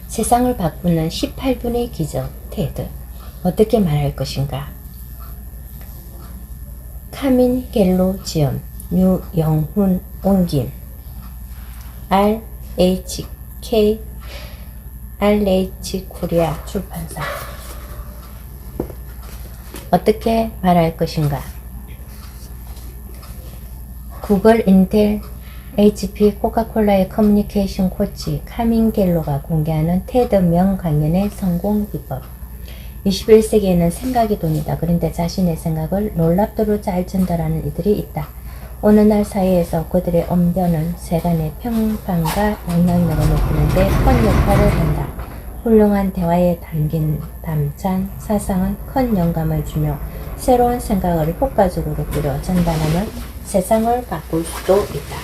세상을 바꾸는 18분의 기적 테드. 어떻게 말할 것인가? 카민 갤로 지음, 류영훈 옮김, RH 코리아 출판사. 어떻게 말할 것인가? 구글, 인텔, HP, 코카콜라의 커뮤니케이션 코치 카민 갤로가 공개하는 테드 명 강연의 성공 비법. 21세기에는 생각이 돈이다. 그런데 자신의 생각을 놀랍도록 잘 전달하는 이들이 있다. 오늘날 사회에서 그들의 언변은 세간의 평판과 영향력을 높이는 데 큰 역할을 한다. 훌륭한 대화에 담긴 담찬 사상은 큰 영감을 주며 새로운 생각을 효과적으로 끌어 전달하면 세상을 바꿀 수도 있다.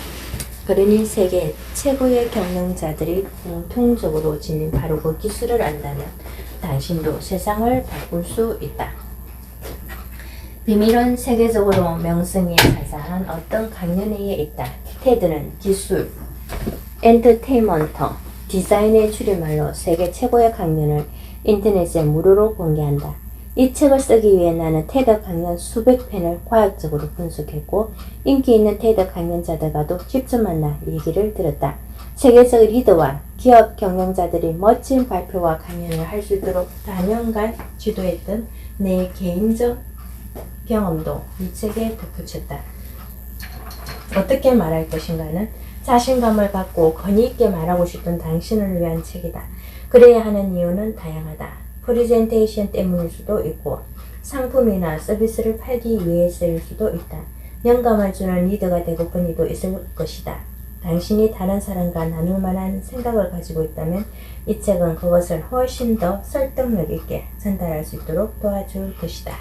그러니 세계 최고의 경영자들이 공통적으로 지닌 바로 그 기술을 안다면 당신도 세상을 바꿀 수 있다. 비밀은 세계적으로 명성이 자자한 어떤 강연회에 있다. 테드는 기술, 엔터테인먼트, 디자인의 줄임말로 세계 최고의 강연을 인터넷에 무료로 공개한다. 이 책을 쓰기 위해 나는 테드 강연 수백 편을 과학적으로 분석했고 인기 있는 테드 강연자들과도 직접 만나 얘기를 들었다. 세계적 리더와 기업 경영자들이 멋진 발표와 강연을 할 수 있도록 다년간 지도했던 내 개인적 경험도 이 책에 덧붙였다. 어떻게 말할 것인가는 자신감을 갖고 권위 있게 말하고 싶은 당신을 위한 책이다. 그래야 하는 이유는 다양하다. 프레젠테이션 때문일 수도 있고 상품이나 서비스를 팔기 위해서일 수도 있다. 영감을 주는 리더가 되고픈 이도 있을 것이다. 당신이 다른 사람과 나눌 만한 생각을 가지고 있다면 이 책은 그것을 훨씬 더 설득력 있게 전달할 수 있도록 도와줄 것이다.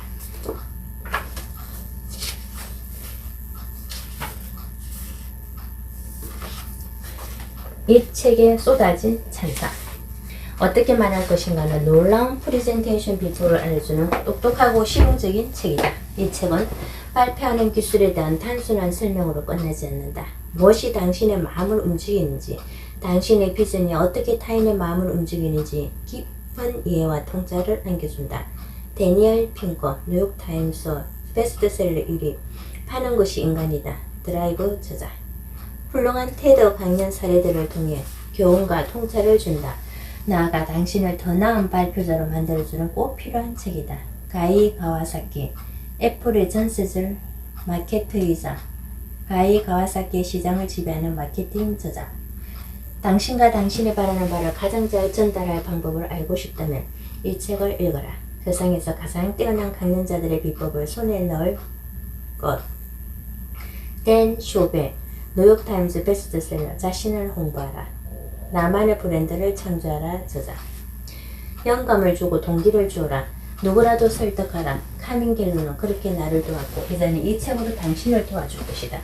이 책에 쏟아진 찬사. 어떻게 말할 것인가는 놀라운 프레젠테이션 비법을 알려주는 똑똑하고 실용적인 책이다. 이 책은 발표하는 기술에 대한 단순한 설명으로 끝나지 않는다. 무엇이 당신의 마음을 움직이는지, 당신의 비전이 어떻게 타인의 마음을 움직이는지 깊은 이해와 통찰을 안겨준다. 데니얼 핑거, 뉴욕타임스 베스트셀러 1위, 파는 것이 인간이다. 드라이브 저자. 훌륭한 테드 강연 사례들을 통해 교훈과 통찰을 준다. 나아가 당신을 더 나은 발표자로 만들어주는 꼭 필요한 책이다. 가이 가와사키, 애플의 전세절 마케트이자 가이 가와사키의 시장을 지배하는 마케팅 저자. 당신과 당신이 바라는 바를 가장 잘 전달할 방법을 알고 싶다면 이 책을 읽어라. 세상에서 가장 뛰어난 강연자들의 비법을 손에 넣을 것. 댄 쇼베, 뉴욕타임스 베스트셀러 자신을 홍보하라. 나만의 브랜드를 창조하라 저자. 영감을 주고 동기를 주어라. 누구라도 설득하라. 카민 갤로는 그렇게 나를 도왔고 이제는 이 책으로 당신을 도와줄 것이다.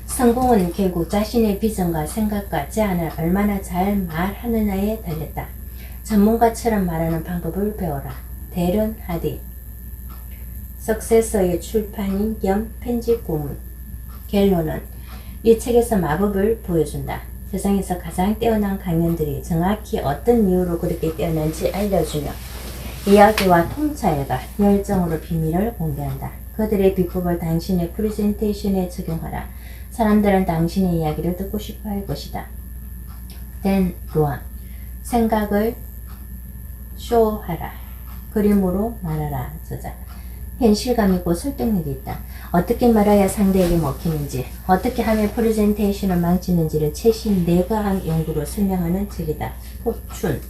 성공은 결국 자신의 비전과 생각과 제안을 얼마나 잘 말하느냐에 달렸다. 전문가처럼 말하는 방법을 배워라. 데런 하디, 석세서의 출판인 겸 편집 고문. 갤로는 이 책에서 마법을 보여준다. 세상에서 가장 뛰어난 강연들이 정확히 어떤 이유로 그렇게 뛰어난지 알려주며 이야기와 통찰과 열정으로 비밀을 공개한다. 그들의 비법을 당신의 프레젠테이션에 적용하라. 사람들은 당신의 이야기를 듣고 싶어 할 것이다. 댄 루안, 생각을 쇼하라. 그림으로 말하라 저자. 현실감이고 설득력이 있다. 어떻게 말해야 상대에게 먹히는지, 어떻게 하면 프레젠테이션을 망치는지를 최신 내과학 연구로 설명하는 책이다. 포춘.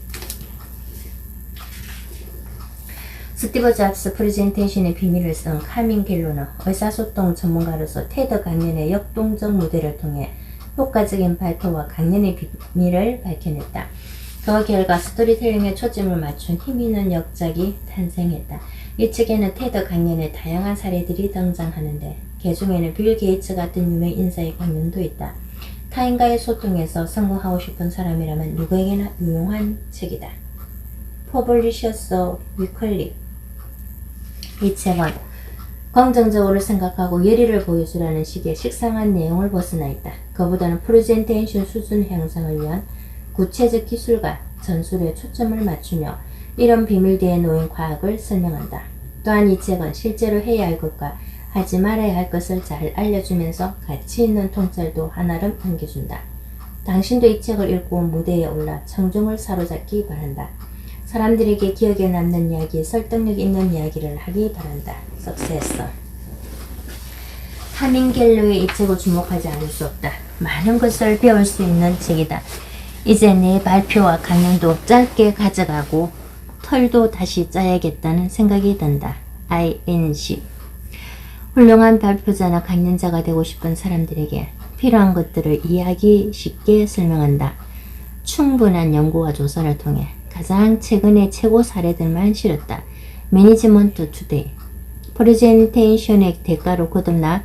스티브 잡스 프레젠테이션의 비밀을 쓴 카민 갤로는 의사소통 전문가로서 테드 강연의 역동적 무대를 통해 효과적인 발표와 강연의 비밀을 밝혀냈다. 그 결과 스토리텔링에 초점을 맞춘 힘있는 역작이 탄생했다. 이 책에는 테드 강연의 다양한 사례들이 등장하는데 그 중에는 빌 게이츠 같은 유명 인사의 강연도 있다. 타인과의 소통에서 성공하고 싶은 사람이라면 누구에게나 유용한 책이다. 퍼블리셔스 위클리. 이 책은 긍정적으로 생각하고 예리를 보여주라는 식의 식상한 내용을 벗어나 있다. 그보다는 프레젠테이션 수준 향상을 위한 구체적 기술과 전술에 초점을 맞추며 이런 비밀 뒤에 놓인 과학을 설명한다. 또한 이 책은 실제로 해야 할 것과 하지 말아야 할 것을 잘 알려주면서 가치 있는 통찰도 한아름 안겨준다. 당신도 이 책을 읽고 무대에 올라 청중을 사로잡기 바란다. 사람들에게 기억에 남는 이야기, 설득력 있는 이야기를 하기 바란다. 석세서. 하밍갤러의 이 책을 주목하지 않을 수 없다. 많은 것을 배울 수 있는 책이다. 이제 내 발표와 강연도 짧게 가져가고 털도 다시 짜야겠다는 생각이 든다. INC. 훌륭한 발표자나 강연자가 되고 싶은 사람들에게 필요한 것들을 이야기 쉽게 설명한다. 충분한 연구와 조사를 통해 가장 최근의 최고 사례들만 실었다. 매니지먼트 투데이. 프레젠테이션의 대가로 거듭나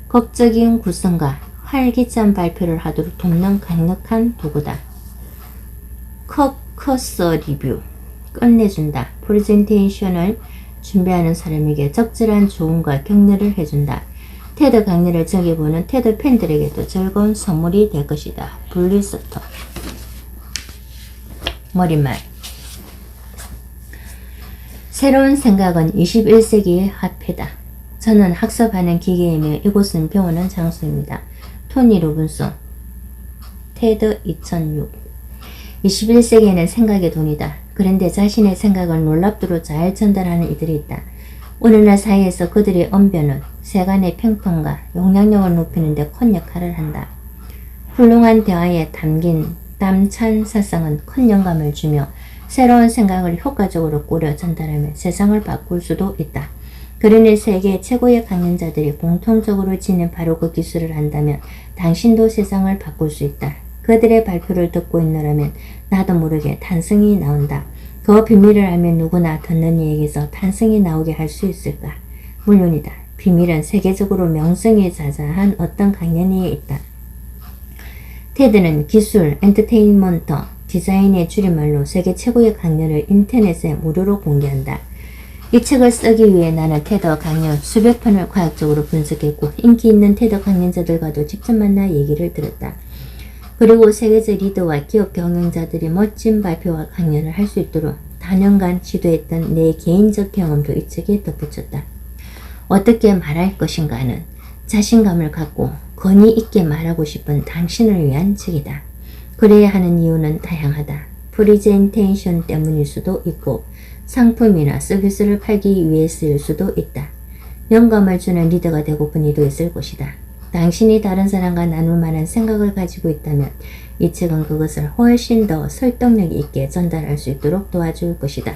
극적인 구성과 활기찬 발표를 하도록 돕는 강력한 도구다. 커커스 리뷰. 끝내준다. 프레젠테이션을 준비하는 사람에게 적절한 조언과 격려를 해준다. 테드 강의를 즐겨보는 테드 팬들에게도 즐거운 선물이 될 것이다. 블리스터. 머릿말. 새로운 생각은 21세기의 화폐다. 저는 학습하는 기계이며 이곳은 배우는 장소입니다. 토니 로빈슨. 테드 2006. 21세기에는 생각의 돈이다. 그런데 자신의 생각을 놀랍도록 잘 전달하는 이들이 있다. 오늘날 사회에서 그들의 언변은 세간의 평통과 영향력을 높이는 데 큰 역할을 한다. 훌륭한 대화에 담긴 담찬 사상은 큰 영감을 주며 새로운 생각을 효과적으로 꾸려 전달하며 세상을 바꿀 수도 있다. 그러니 세계 최고의 강연자들이 공통적으로 지닌 바로 그 기술을 한다면 당신도 세상을 바꿀 수 있다. 그들의 발표를 듣고 있노라면 나도 모르게 탄성이 나온다. 그 비밀을 알면 누구나 듣는 이에게서 탄성이 나오게 할 수 있을까? 물론이다. 비밀은 세계적으로 명성이 자자한 어떤 강연회에 있다. 테드는 기술, 엔터테인먼트, 디자인의 줄임말로 세계 최고의 강연을 인터넷에 무료로 공개한다. 이 책을 쓰기 위해 나는 테드 강연 수백 편을 과학적으로 분석했고 인기 있는 테드 강연자들과도 직접 만나 얘기를 들었다. 그리고 세계적 리더와 기업 경영자들이 멋진 발표와 강연을 할 수 있도록 다년간 지도했던 내 개인적 경험도 이 책에 덧붙였다. 어떻게 말할 것인가는 자신감을 갖고 권위 있게 말하고 싶은 당신을 위한 책이다. 그래야 하는 이유는 다양하다. 프리젠테이션 때문일 수도 있고 상품이나 서비스를 팔기 위해서일 수도 있다. 영감을 주는 리더가 되고픈 이도 있을 것이다. 당신이 다른 사람과 나눌 만한 생각을 가지고 있다면 이 책은 그것을 훨씬 더 설득력 있게 전달할 수 있도록 도와줄 것이다.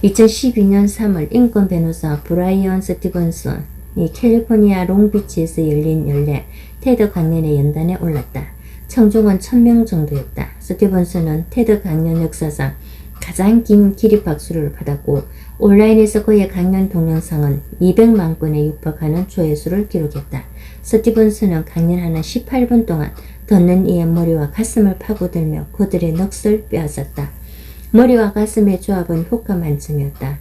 2012년 3월 인권 변호사 브라이언 스티븐슨이 캘리포니아 롱비치에서 열린 연례 테드 강연의 연단에 올랐다. 청중은 1000명 정도였다. 스티븐슨은 테드 강연 역사상 가장 긴 기립박수를 받았고 온라인에서 그의 강연 동영상은 200만 건에 육박하는 조회수를 기록했다. 스티븐슨은 강연하는 18분 동안 듣는 이의 머리와 가슴을 파고들며 그들의 넋을 빼앗았다. 머리와 가슴의 조합은 효과 만점이었다.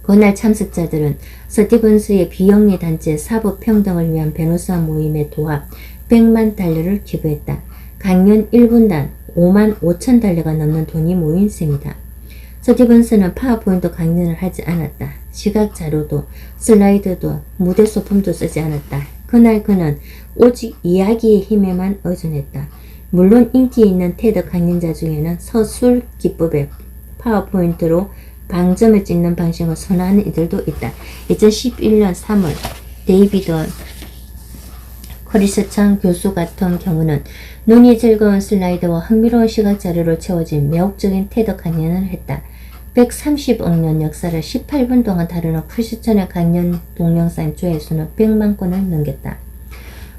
그날 참석자들은 스티븐스의 비영리 단체 사법평등을 위한 변호사 모임에 도합 100만 달러를 기부했다. 강연 1분당 5만 5천 달러가 넘는 돈이 모인 셈이다. 스티븐스는 파워포인트 강연을 하지 않았다. 시각 자료도 슬라이드도 무대 소품도 쓰지 않았다. 그날 그는 오직 이야기의 힘에만 의존했다. 물론 인기 있는 테드 강연자 중에는 서술 기법의 파워포인트로 방점을 찍는 방식을 선호하는 이들도 있다. 2011년 3월 데이비드 크리스천 교수 같은 경우는 눈이 즐거운 슬라이드와 흥미로운 시각 자료로 채워진 매혹적인 테드 강연을 했다. 130억 년 역사를 18분 동안 다루는 크리스천의 강연 동영상 조회수는 100만 건을 넘겼다.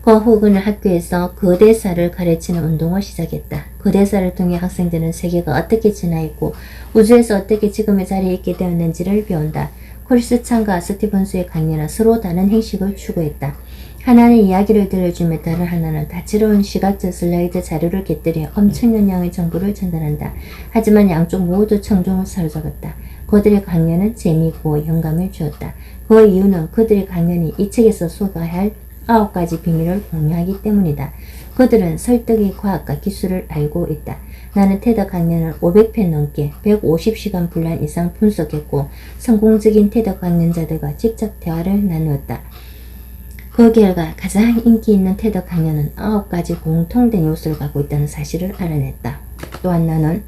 그 후 그는 학교에서 거대사를 가르치는 운동을 시작했다. 거대사를 통해 학생들은 세계가 어떻게 진화했고 우주에서 어떻게 지금의 자리에 있게 되었는지를 배운다. 크리스천과 스티븐스의 강연은 서로 다른 형식을 추구했다. 하나는 이야기를 들려주며 다른 하나는 다채로운 시각적 슬라이드 자료를 곁들여 엄청난 양의 정보를 전달한다. 하지만 양쪽 모두 청중을 사로잡았다. 그들의 강연은 재미있고 영감을 주었다. 그 이유는 그들의 강연이 이 책에서 소개할 9가지 비밀을 공유하기 때문이다. 그들은 설득의 과학과 기술을 알고 있다. 나는 테드 강연을 500편 넘게 150시간 분량 이상 분석했고 성공적인 테드 강연자들과 직접 대화를 나누었다. 그 결과 가장 인기 있는 테드 강연은 9가지 공통된 요소를 갖고 있다는 사실을 알아냈다. 또한 나는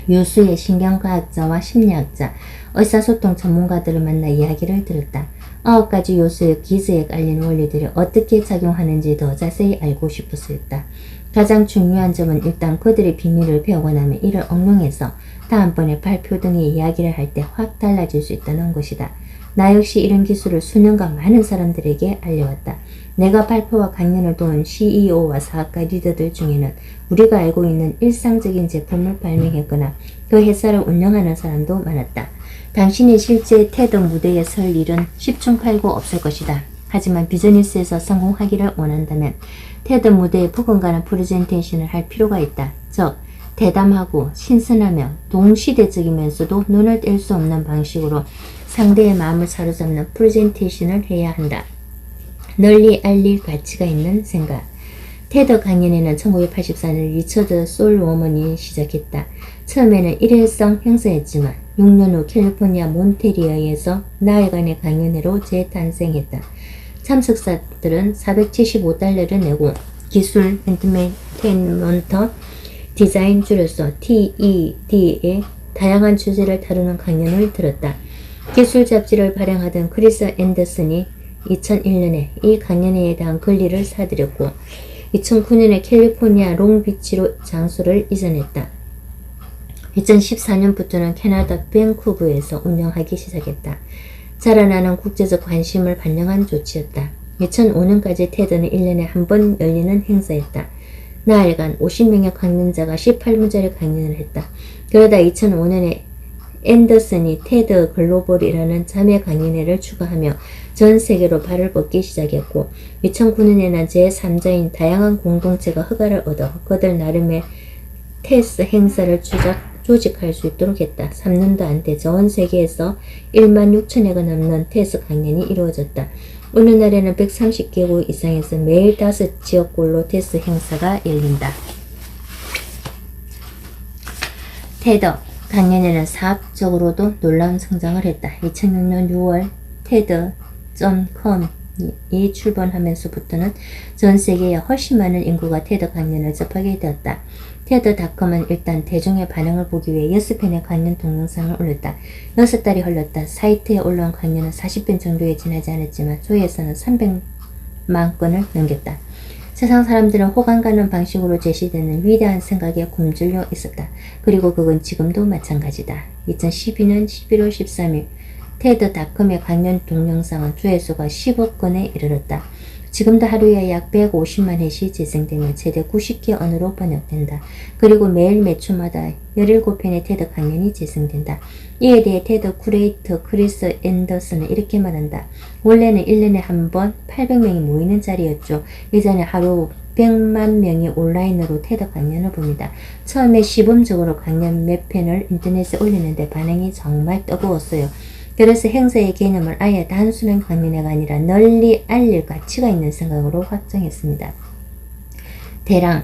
유수의 신경과학자와 심리학자, 의사소통 전문가들을 만나 이야기를 들었다. 9가지 요소의 기저에 깔린 원리들이 어떻게 작용하는지 더 자세히 알고 싶어서였다. 가장 중요한 점은 일단 그들의 비밀을 배우고 나면 이를 응용해서 다음번에 발표 등의 이야기를 할 때 확 달라질 수 있다는 것이다. 나 역시 이런 기술을 수년간 많은 사람들에게 알려왔다. 내가 발표와 강연을 도운 CEO와 사업가 리더들 중에는 우리가 알고 있는 일상적인 제품을 발명했거나 그 회사를 운영하는 사람도 많았다. 당신이 실제 테드 무대에 설 일은 10중 8구 없을 것이다. 하지만 비즈니스에서 성공하기를 원한다면 테드 무대에 버금가는 프레젠테이션을 할 필요가 있다. 즉, 대담하고 신선하며 동시대적이면서도 눈을 뗄 수 없는 방식으로 상대의 마음을 사로잡는 프레젠테이션을 해야 한다. 널리 알릴 가치가 있는 생각. 테드 강연회는 1984년 리처드 솔워먼이 시작했다. 처음에는 일회성 행사였지만 6년 후 캘리포니아 몬테리어에서 나흘간의 강연회로 재탄생했다. 참석자들은 $475를 내고 기술, 엔터테인먼트, 디자인 줄여서 TED의 다양한 주제를 다루는 강연을 들었다. 기술 잡지를 발행하던 크리스 앤더슨이 2001년에 이 강연회에 대한 권리를 사들였고 2009년에 캘리포니아 롱비치로 장소를 이전했다. 2014년부터는 캐나다 밴쿠버에서 운영하기 시작했다. 자라나는 국제적 관심을 반영한 조치였다. 2005년까지 테드는 1년에 한 번 열리는 행사였다. 나흘간 50명의 강연자가 18분짜리 강연을 했다. 그러다 2005년에 앤더슨이 테드 글로벌이라는 자매 강연회를 추가하며 전 세계로 발을 뻗기 시작했고 2009년에는 제3자인 다양한 공동체가 허가를 얻어 그들 나름의 테스 행사를 조직할 수 있도록 했다. 3년도 안 돼 전 세계에서 1만 6천여가 넘는 테스 강연이 이루어졌다. 어느 날에는 130개국 이상에서 매일 5지역별로 테스 행사가 열린다. 테드 강연회는 사업적으로도 놀라운 성장을 했다. 2006년 6월 TED.com이 출범하면서부터는 전 세계에 훨씬 많은 인구가 테드 강연을 접하게 되었다. TED.com은 일단 대중의 반응을 보기 위해 6편의 강연 동영상을 올렸다. 6달이 흘렀다. 사이트에 올라온 강연은 40편 정도에 지나지 않았지만 조회수는 300만 건을 넘겼다. 세상 사람들은 호감 가는 방식으로 제시되는 위대한 생각에 굶주려 있었다. 그리고 그건 지금도 마찬가지다. 2012년 11월 13일 TED.com의 강연 동영상은 조회수가 10억 건에 이르렀다. 지금도 하루에 약 150만 회씩 재생되며 최대 90개 언어로 번역된다. 그리고 매일 몇 초마다 17편의 테드 강연이 재생된다. 이에 대해 테드 쿠레이터 크리스 앤더슨은 이렇게 말한다. 원래는 1년에 한 번 800명이 모이는 자리였죠. 이전에 하루 100만 명이 온라인으로 테드 강연을 봅니다. 처음에 시범적으로 강연 몇 편을 인터넷에 올리는데 반응이 정말 뜨거웠어요. 그래서 행사의 개념을 아예 단순한 강연회가 아니라 널리 알릴 가치가 있는 생각으로 확정했습니다. 대량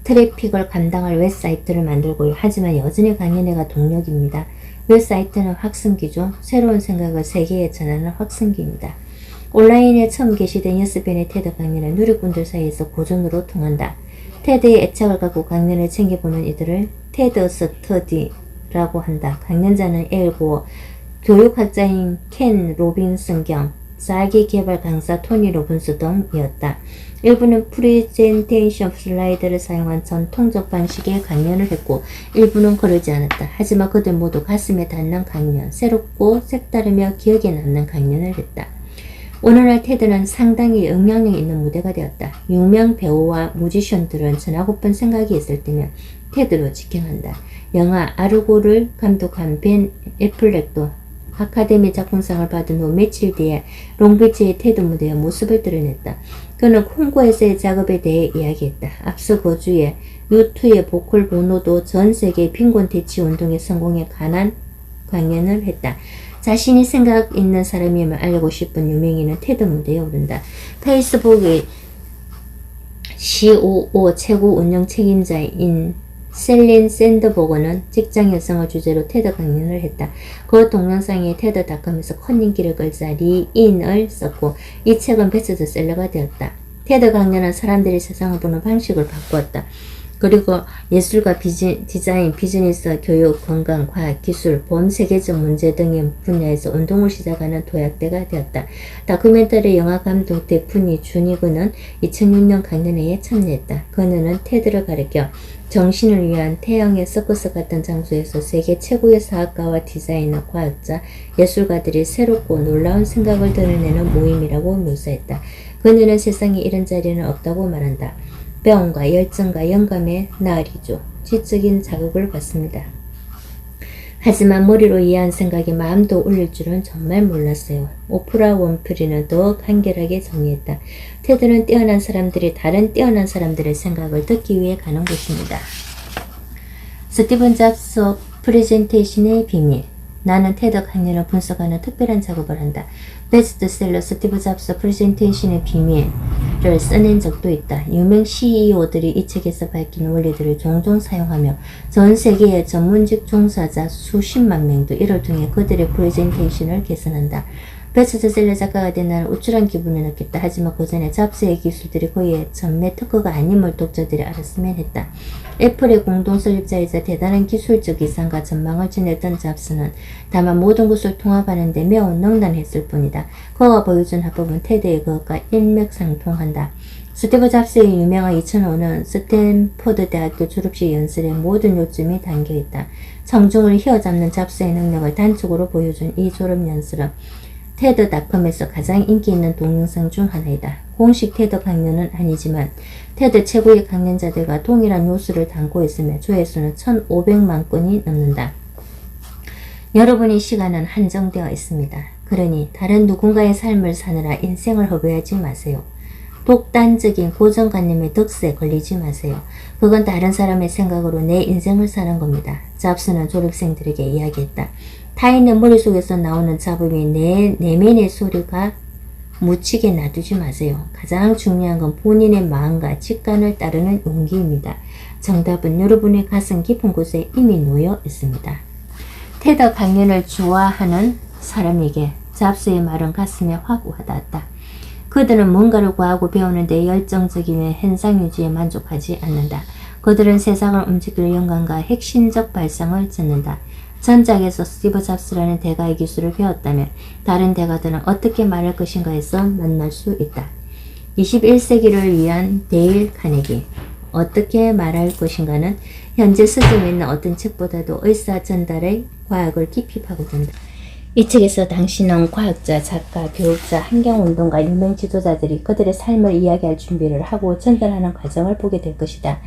트래픽을 감당할 웹사이트를 만들고요. 하지만 여전히 강연회가 동력입니다. 웹사이트는 확성기죠. 새로운 생각을 세계에 전하는 확성기입니다. 온라인에 처음 게시된 6편의 테드 강연은 누리꾼들 사이에서 고전으로 통한다. 테드의 애착을 갖고 강연을 챙겨보는 이들을 테드 스터디라고 한다. 강연자는 엘 고어, 교육학자인 켄 로빈슨 겸 자기개발 강사 토니 로빈스 등이었다. 일부는 프레젠테이션 슬라이드를 사용한 전통적 방식의 강연을 했고 일부는 그러지 않았다. 하지만 그들 모두 가슴에 닿는 강연, 새롭고 색다르며 기억에 남는 강연을 했다. 오늘날 테드는 상당히 영향력 있는 무대가 되었다. 유명 배우와 뮤지션들은 전하고픈 생각이 있을 때면 테드로 직행한다. 영화 아르고를 감독한 벤 애플렉도 아카데미 작품상을 받은 후 며칠 뒤에 롱비치의 테드 무대의 모습을 드러냈다. 그는 콩고에서의 작업에 대해 이야기했다. 앞서 그 주에 U2의 보컬 보노도 전 세계 빈곤 대치 운동의 성공에 관한 강연을 했다. 자신이 생각 있는 사람임을 알고 싶은 유명인은 테드 무대에 오른다. 페이스북의 COO 최고 운영 책임자인 셀린 샌드버거는 직장 여성을 주제로 테드 강연을 했다. 그 동영상에 테드닷컴에서 컨닝기를 걸자 리인을 썼고 이 책은 베스트셀러가 되었다. 테드 강연은 사람들이 세상을 보는 방식을 바꾸었다. 그리고 예술과 디자인, 비즈니스, 교육, 건강, 과학, 기술, 본 세계적 문제 등의 분야에서 운동을 시작하는 도약대가 되었다. 다큐멘터리 영화 감독 데프니 주니그는 2006년 강연회에 참여했다. 그녀는 테드를 가리켜 정신을 위한 태양의 서커스 같은 장소에서 세계 최고의 사학가와 디자이너, 과학자, 예술가들이 새롭고 놀라운 생각을 드러내는 모임이라고 묘사했다. 그녀는 세상에 이런 자리는 없다고 말한다. 배움과 열정과 영감의 나으리죠. 지적인 자극을 받습니다. 하지만 머리로 이해한 생각이 마음도 울릴 줄은 정말 몰랐어요. 오프라 윈프리는 더 간결하게 정리했다. 테드는 뛰어난 사람들이 다른 뛰어난 사람들의 생각을 듣기 위해 가는 곳입니다. 스티븐 잡스 프레젠테이션의 비밀. 나는 테드 강연을 분석하는 특별한 작업을 한다. 베스트셀러 스티브 잡스 프레젠테이션의 비밀을 써낸 적도 있다. 유명 CEO들이 이 책에서 밝힌 원리들을 종종 사용하며 전 세계의 전문직 종사자 수십만 명도 이를 통해 그들의 프레젠테이션을 개선한다. 베스트셀러 작가가 된 나는 우쭐한 기분을 느꼈다. 하지만 그 전에 잡스의 기술들이 그의 전매 특허가 아님을 독자들이 알았으면 했다. 애플의 공동 설립자이자 대단한 기술적 이상과 전망을 지녔던 잡스는 다만 모든 것을 통합하는 데 매우 능란했을 뿐이다. 그가 보여준 합법은 테드의 그것과 일맥상통한다. 스티브 잡스의 유명한 2005년 스탠포드 대학교 졸업식 연설의 모든 요점이 담겨있다. 청중을 휘어잡는 잡스의 능력을 단축으로 보여준 이 졸업 연설은 테드닷컴에서 가장 인기 있는 동영상 중 하나이다. 공식 테드 강연은 아니지만 테드 최고의 강연자들과 동일한 요소를 담고 있으며 조회수는 1,500만 건이 넘는다. 여러분의 시간은 한정되어 있습니다. 그러니 다른 누군가의 삶을 사느라 인생을 허비하지 마세요. 독단적인 고정관념의 덕스에 걸리지 마세요. 그건 다른 사람의 생각으로 내 인생을 사는 겁니다. 잡스는 졸업생들에게 이야기했다. 타인의 머릿속에서 나오는 잡음이 내 내면의 소리가 묻히게 놔두지 마세요. 가장 중요한 건 본인의 마음과 직관을 따르는 용기입니다. 정답은 여러분의 가슴 깊은 곳에 이미 놓여 있습니다. 테드 강연을 좋아하는 사람에게 잡스의 말은 가슴에 확 와닿았다. 그들은 뭔가를 구하고 배우는 데 열정적이며 현상 유지에 만족하지 않는다. 그들은 세상을 움직일 영감과 핵심적 발상을 찾는다. 전작에서 스티브 잡스라는 대가의 기술을 배웠다면 다른 대가들은 어떻게 말할 것인가에서 만날 수 있다. 21세기를 위한 데일 카네기. 어떻게 말할 것인가는 현재 서점에 있는 어떤 책보다도 의사 전달의 과학을 깊이 파고든다. 이 책에서 당신은 과학자, 작가, 교육자, 환경운동가, 유명 지도자들이 그들의 삶을 이야기할 준비를 하고 전달하는 과정을 보게 될 것이다.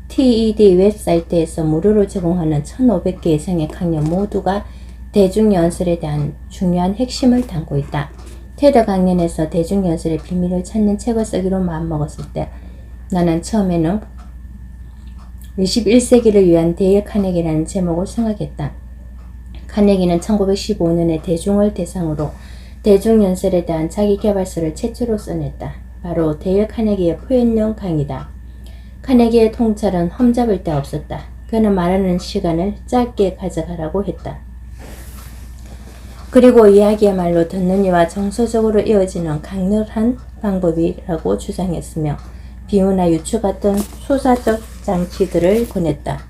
TED 웹사이트에서 무료로 제공하는 1,500개 이상의 강연 모두가 대중연설에 대한 중요한 핵심을 담고 있다. 테드 강연에서 대중연설의 비밀을 찾는 책을 쓰기로 마음먹었을 때 나는 처음에는 21세기를 위한 데일 카네기라는 제목을 생각했다. 카네기는 1915년에 대중을 대상으로 대중연설에 대한 자기계발서를 최초로 써냈다. 바로 데일 카네기의 표현용 강의다. 카네기의 통찰은 험잡을 데 없었다. 그는 말하는 시간을 짧게 가져가라고 했다. 그리고 이야기야말로 듣는 이와 정서적으로 이어지는 강렬한 방법이라고 주장했으며 비유나 유추 같은 소사적 장치들을 권했다.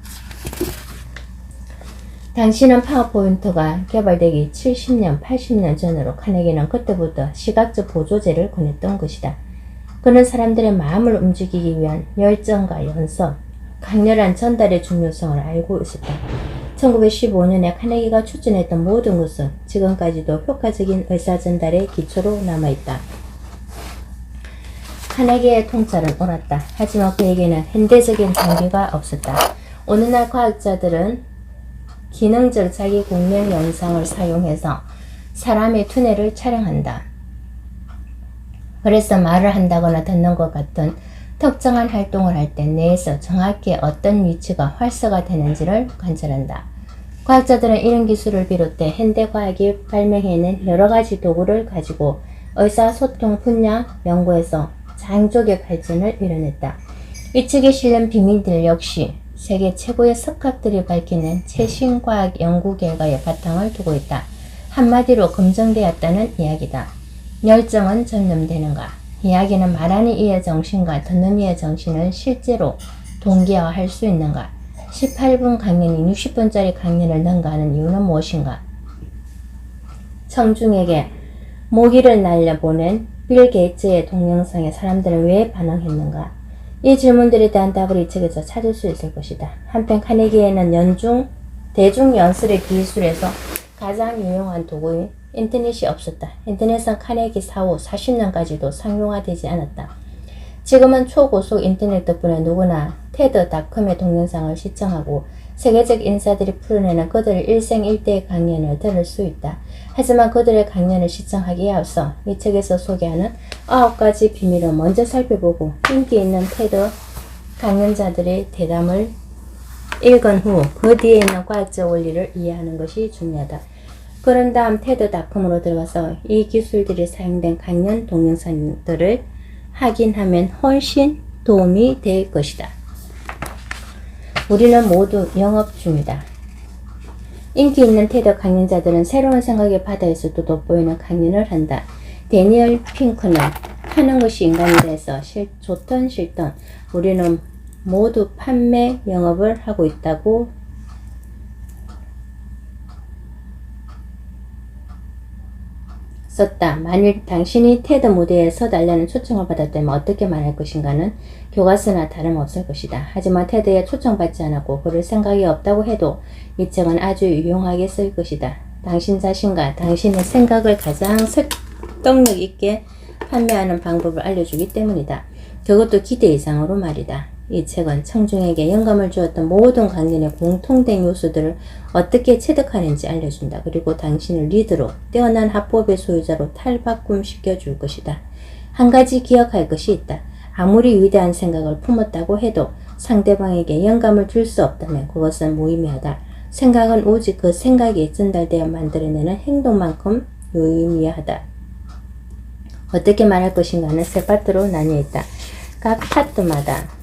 당시는 파워포인트가 개발되기 70년, 80년 전으로 카네기는 그때부터 시각적 보조제를 권했던 것이다. 그는 사람들의 마음을 움직이기 위한 열정과 연습, 강렬한 전달의 중요성을 알고 있었다. 1915년에 카네기가 추진했던 모든 것은 지금까지도 효과적인 의사전달의 기초로 남아있다. 카네기의 통찰은 옳았다. 하지만 그에게는 현대적인 장비가 없었다. 오늘날 과학자들은 기능적 자기 공명 영상을 사용해서 사람의 두뇌를 촬영한다. 그래서 말을 한다거나 듣는 것 같은 특정한 활동을 할 때 뇌에서 정확히 어떤 위치가 활성화되는지를 관찰한다. 과학자들은 이런 기술을 비롯해 현대과학이 발명해낸 여러가지 도구를 가지고 의사소통 분야 연구에서 장족의 발전을 이뤄냈다. 이 책에 실린 비밀들 역시 세계 최고의 석학들이 밝히는 최신 과학 연구 결과에 바탕을 두고 있다. 한마디로 검증되었다는 이야기다. 열정은 전염되는가? 이야기는 말하는 이의 정신과 듣는 이의 정신을 실제로 동기화할 수 있는가? 18분 강연이 60분짜리 강연을 능가하는 이유는 무엇인가? 청중에게 모기를 날려보낸 빌 게이츠의 동영상에 사람들은 왜 반응했는가? 이 질문들에 대한 답을 이 책에서 찾을 수 있을 것이다. 한편 카네기에는 대중 연설의 기술에서 가장 유용한 도구인 인터넷이 없었다. 인터넷은 카네기 사후 40년까지도 상용화되지 않았다. 지금은 초고속 인터넷 덕분에 누구나 테드닷컴의 동영상을 시청하고 세계적 인사들이 풀어내는 그들의 일생일대의 강연을 들을 수 있다. 하지만 그들의 강연을 시청하기에 앞서 이 책에서 소개하는 9가지 비밀을 먼저 살펴보고 인기 있는 테드 강연자들의 대담을 읽은 후 그 뒤에 있는 과학적 원리를 이해하는 것이 중요하다. 그런 다음 테드닷컴으로 들어가서 이 기술들이 사용된 강연 동영상들을 확인하면 훨씬 도움이 될 것이다. 우리는 모두 영업 중이다. 인기 있는 테드 강연자들은 새로운 생각의 바다에서도 돋보이는 강연을 한다. 데니얼 핑크는 하는 것이 인간이라서 좋든 싫든 우리는 모두 판매 영업을 하고 있다고 썼다. 만일 당신이 테드 무대에 서달라는 초청을 받았다면 어떻게 말할 것인가는 교과서나 다름없을 것이다. 하지만 테드에 초청받지 않았고 그럴 생각이 없다고 해도 이 책은 아주 유용하게 쓸 것이다. 당신 자신과 당신의 생각을 가장 설득력 있게 판매하는 방법을 알려주기 때문이다. 그것도 기대 이상으로 말이다. 이 책은 청중에게 영감을 주었던 모든 강연의 공통된 요소들을 어떻게 체득하는지 알려준다. 그리고 당신을 리더로 뛰어난 합법의 소유자로 탈바꿈시켜 줄 것이다. 한 가지 기억할 것이 있다. 아무리 위대한 생각을 품었다고 해도 상대방에게 영감을 줄 수 없다면 그것은 무의미하다. 생각은 오직 그 생각이 전달되어 만들어내는 행동만큼 유의미하다. 어떻게 말할 것인가는 세 파트로 나뉘어 있다. 각 파트마다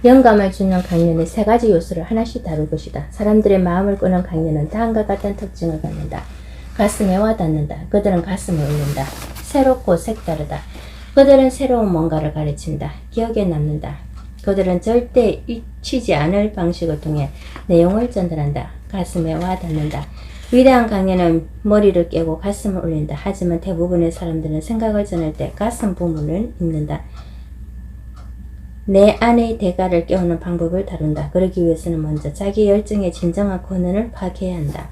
영감을 주는 강연의 세 가지 요소를 하나씩 다룰 것이다. 사람들의 마음을 끄는 강연은 다음과 같은 특징을 갖는다. 가슴에 와닿는다. 그들은 가슴을 울린다. 새롭고 색다르다. 그들은 새로운 뭔가를 가르친다. 기억에 남는다. 그들은 절대 잊히지 않을 방식을 통해 내용을 전달한다. 가슴에 와닿는다. 위대한 강연은 머리를 깨고 가슴을 울린다. 하지만 대부분의 사람들은 생각을 전할 때 가슴 부분을 읽는다. 내 안의 대가를 깨우는 방법을 다룬다. 그러기 위해서는 먼저 자기 열정의 진정한 근원을 파악해야 한다.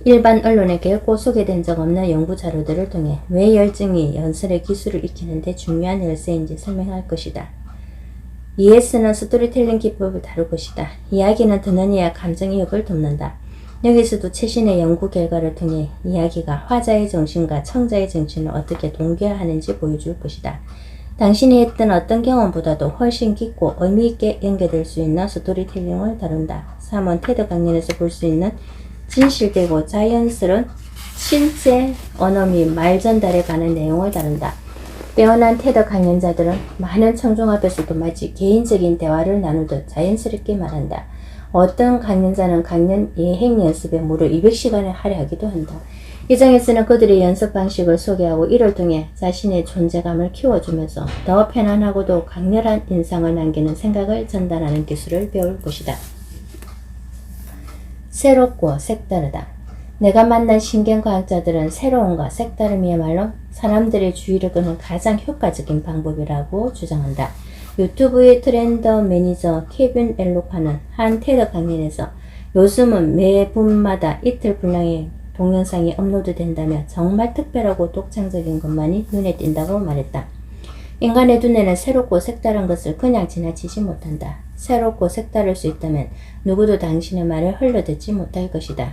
일반 언론에 결코 소개된 적 없는 연구 자료들을 통해 왜 열정이 연설의 기술을 익히는데 중요한 열쇠인지 설명할 것이다. ES는 스토리텔링 기법을 다룰 것이다. 이야기는 듣는 이의 감정이입을 돕는다. 여기서도 최신의 연구 결과를 통해 이야기가 화자의 정신과 청자의 정신을 어떻게 동기화하는지 보여줄 것이다. 당신이 했던 어떤 경험보다도 훨씬 깊고 의미있게 연결될 수 있는 스토리텔링을 다룬다. 3원 테드 강연에서 볼 수 있는 진실되고 자연스러운 신체 언어 및 말 전달에 관한 내용을 다룬다. 빼어난 테드 강연자들은 많은 청중 앞에서도 마치 개인적인 대화를 나누듯 자연스럽게 말한다. 어떤 강연자는 강연 예행 연습에 무려 200시간을 할애하기도 한다. 이 장에서는 그들의 연습 방식을 소개하고 이를 통해 자신의 존재감을 키워주면서 더 편안하고도 강렬한 인상을 남기는 생각을 전달하는 기술을 배울 것이다. 새롭고 색다르다. 내가 만난 신경과학자들은 새로움과 색다름이야말로 사람들의 주의를 끄는 가장 효과적인 방법이라고 주장한다. 유튜브의 트렌드 매니저 케빈 엘로파는 한 테드 강연에서 요즘은 매 분마다 이틀 분량의 동영상이 업로드 된다며 정말 특별하고 독창적인 것만이 눈에 띈다고 말했다. 인간의 눈에는 새롭고 색다른 것을 그냥 지나치지 못한다. 새롭고 색다를 수 있다면 누구도 당신의 말을 흘려듣지 못할 것이다.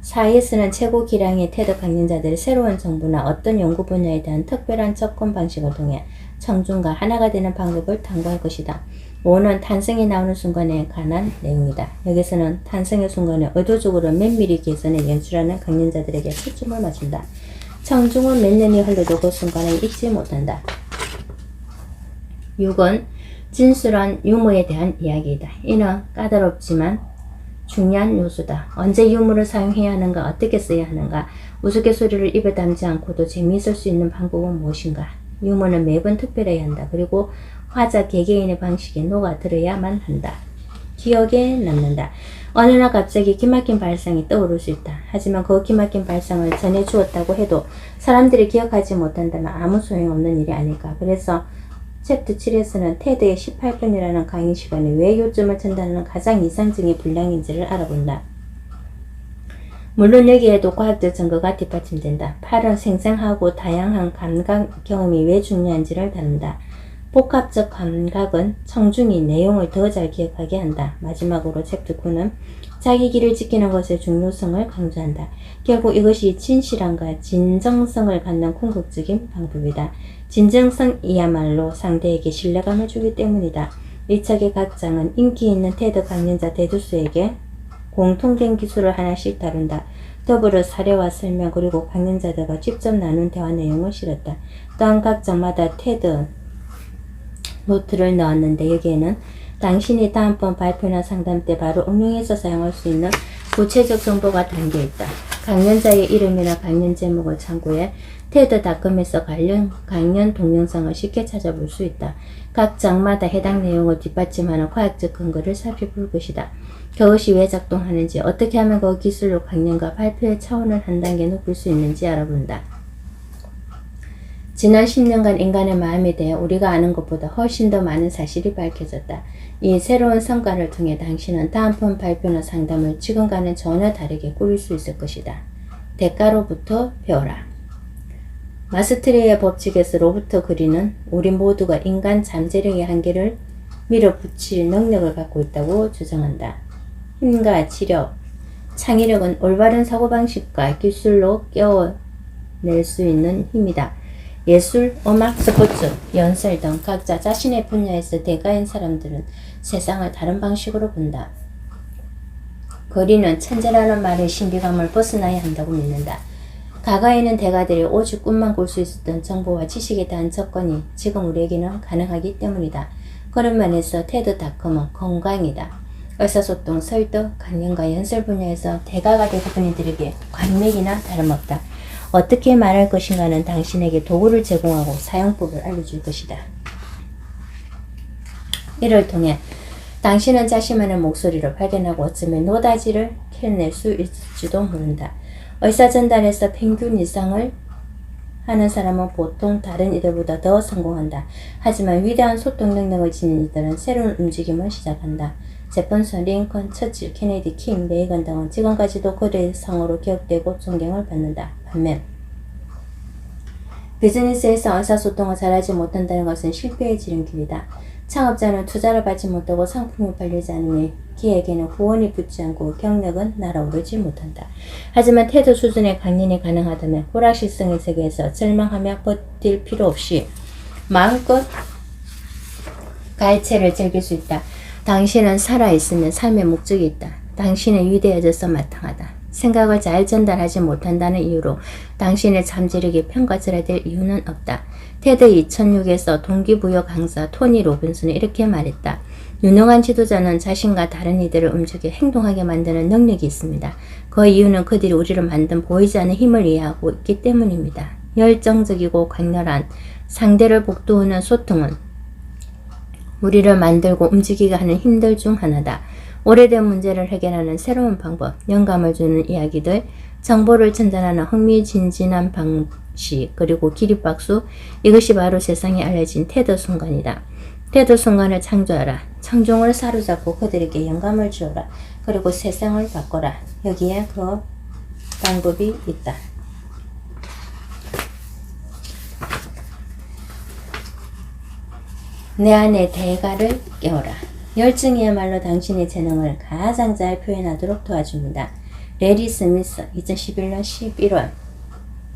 사이에서는 최고 기량의 테드 강연자들이 새로운 정보나 어떤 연구 분야에 대한 특별한 접근 방식을 통해 청중과 하나가 되는 방법을 탐구할 것이다. 5는 탄생이 나오는 순간에 관한 내용이다. 여기서는 탄생의 순간을 의도적으로 면밀히 개선해 연출하는 강연자들에게 초점을 맞춘다. 청중은 몇 년이 흘러도 그 순간을 잊지 못한다. 6은 진술한 유무에 대한 이야기이다. 이는 까다롭지만 중요한 요소다. 언제 유무를 사용해야 하는가, 어떻게 써야 하는가, 우스갯소리를 입에 담지 않고도 재미있을 수 있는 방법은 무엇인가. 유머는 매번 특별해야 한다. 그리고 화자 개개인의 방식에 녹아들어야만 한다. 기억에 남는다. 어느 날 갑자기 기막힌 발상이 떠오를 수 있다. 하지만 그 기막힌 발상을 전해주었다고 해도 사람들이 기억하지 못한다면 아무 소용없는 일이 아닐까. 그래서 챕터 7에서는 테드의 18분이라는 강의 시간에 왜 요점을 전달하는 가장 이상적인 분량인지를 알아본다. 물론 여기에도 과학적 증거가 뒷받침된다. 8은 생생하고 다양한 감각 경험이 왜 중요한지를 다룬다. 복합적 감각은 청중이 내용을 더 잘 기억하게 한다. 마지막으로 챕터 9는 자기 길을 지키는 것의 중요성을 강조한다. 결국 이것이 진실함과 진정성을 갖는 궁극적인 방법이다. 진정성이야말로 상대에게 신뢰감을 주기 때문이다. 이 책의 각 장은 인기 있는 테드 강연자 대두수에게 공통된 기술을 하나씩 다룬다. 더불어 사례와 설명 그리고 강연자들과 직접 나눈 대화 내용을 실었다. 또한 각 장마다 테드 노트를 넣었는데 여기에는 당신이 다음번 발표나 상담 때 바로 응용해서 사용할 수 있는 구체적 정보가 담겨있다. 강연자의 이름이나 강연 제목을 참고해 테드닷컴에서 관련 강연 동영상을 쉽게 찾아볼 수 있다. 각 장마다 해당 내용을 뒷받침하는 과학적 근거를 살펴볼 것이다. 그것이 왜 작동하는지, 어떻게 하면 그 기술로 강연과 발표의 차원을 한 단계 높일 수 있는지 알아본다. 지난 10년간 인간의 마음에 대해 우리가 아는 것보다 훨씬 더 많은 사실이 밝혀졌다. 이 새로운 성과를 통해 당신은 다음번 발표나 상담을 지금과는 전혀 다르게 꾸릴 수 있을 것이다. 대가로부터 배워라. 마스트리의 법칙에서로부터 그리는 우리 모두가 인간 잠재력의 한계를 밀어붙일 능력을 갖고 있다고 주장한다. 힘과 지력, 창의력은 올바른 사고방식과 기술로 깨워낼 수 있는 힘이다. 예술, 음악, 스포츠, 연설 등 각자 자신의 분야에서 대가인 사람들은 세상을 다른 방식으로 본다. 거리는 천재라는 말의 신비감을 벗어나야 한다고 믿는다. 과거에는 대가들이 오직 꿈만 꿀 수 있었던 정보와 지식에 대한 접근이 지금 우리에게는 가능하기 때문이다. 그런 면에서 테드닷컴은 건강이다. 의사소통, 설득, 강연과 연설 분야에서 대가가 되고 분이들에게 관맥이나 다름없다. 어떻게 말할 것인가는 당신에게 도구를 제공하고 사용법을 알려줄 것이다. 이를 통해 당신은 자신만의 목소리를 발견하고 어쩌면 노다지를 캐낼 수 있을지도 모른다. 의사 전달에서 평균 이상을 하는 사람은 보통 다른 이들보다 더 성공한다. 하지만 위대한 소통 능력을 지닌 이들은 새로운 움직임을 시작한다. 제펀슨, 링컨, 처칠, 케네디, 킹, 레이건 등은 지금까지도 그들의 상으로 기억되고 존경을 받는다. 반면 비즈니스에서 의사소통을 잘하지 못한다는 것은 실패의 지름길이다. 창업자는 투자를 받지 못하고 상품이 팔리지 않으니 기획에는 후원이 붙지 않고 경력은 날아오르지 못한다. 하지만 테드 수준의 강연이 가능하다면 불확실성의 세계에서 절망하며 버틸 필요 없이 마음껏 갈채를 즐길 수 있다. 당신은 살아있으면 삶의 목적이 있다. 당신은 위대해져서 마땅하다. 생각을 잘 전달하지 못한다는 이유로 당신의 잠재력이 평가절하될 이유는 없다. 테드 2006에서 동기부여 강사 토니 로빈슨은 이렇게 말했다. 유능한 지도자는 자신과 다른 이들을 움직여 행동하게 만드는 능력이 있습니다. 그 이유는 그들이 우리를 만든 보이지 않는 힘을 이해하고 있기 때문입니다. 열정적이고 강렬한 상대를 복도하는 소통은 우리를 만들고 움직이게 하는 힘들 중 하나다. 오래된 문제를 해결하는 새로운 방법, 영감을 주는 이야기들, 정보를 전달하는 흥미진진한 방식, 그리고 기립박수, 이것이 바로 세상에 알려진 테드 순간이다. 테드 순간을 창조하라. 청중을 사로잡고 그들에게 영감을 주어라. 그리고 세상을 바꿔라. 여기에 그 방법이 있다. 내 안의 대가를 깨워라. 열정이야말로 당신의 재능을 가장 잘 표현하도록 도와줍니다. 레리 스미스 2011년 11월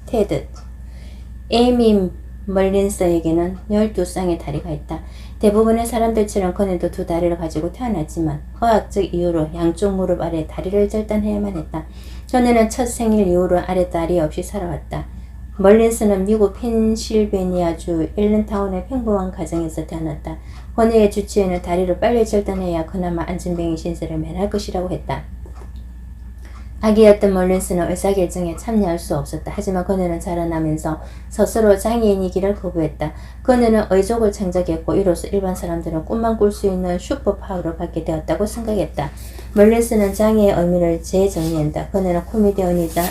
테드 에이미 멀린서에게는 12쌍의 다리가 있다. 대부분의 사람들처럼 그녀도 두 다리를 가지고 태어났지만 의학적 이유로 양쪽 무릎 아래 다리를 절단해야만 했다. 그녀는 첫 생일 이후로 아랫다리 없이 살아왔다. 멀린스는 미국 펜실베니아주 엘렌타운의 평범한 가정에서 태어났다. 혼외의 주치의는 다리를 빨리 절단해야 그나마 안진뱅이 신세를 면할 것이라고 했다. 아기였던 멀린스는 의사결정에 참여할 수 없었다. 하지만 그녀는 자라나면서 스스로 장애인이기를 거부했다. 그녀는 의족을 창작했고 이로써 일반 사람들은 꿈만 꿀 수 있는 슈퍼파워를 갖게 되었다고 생각했다. 멀린스는 장애의 의미를 재정의한다. 그녀는 코미디언이자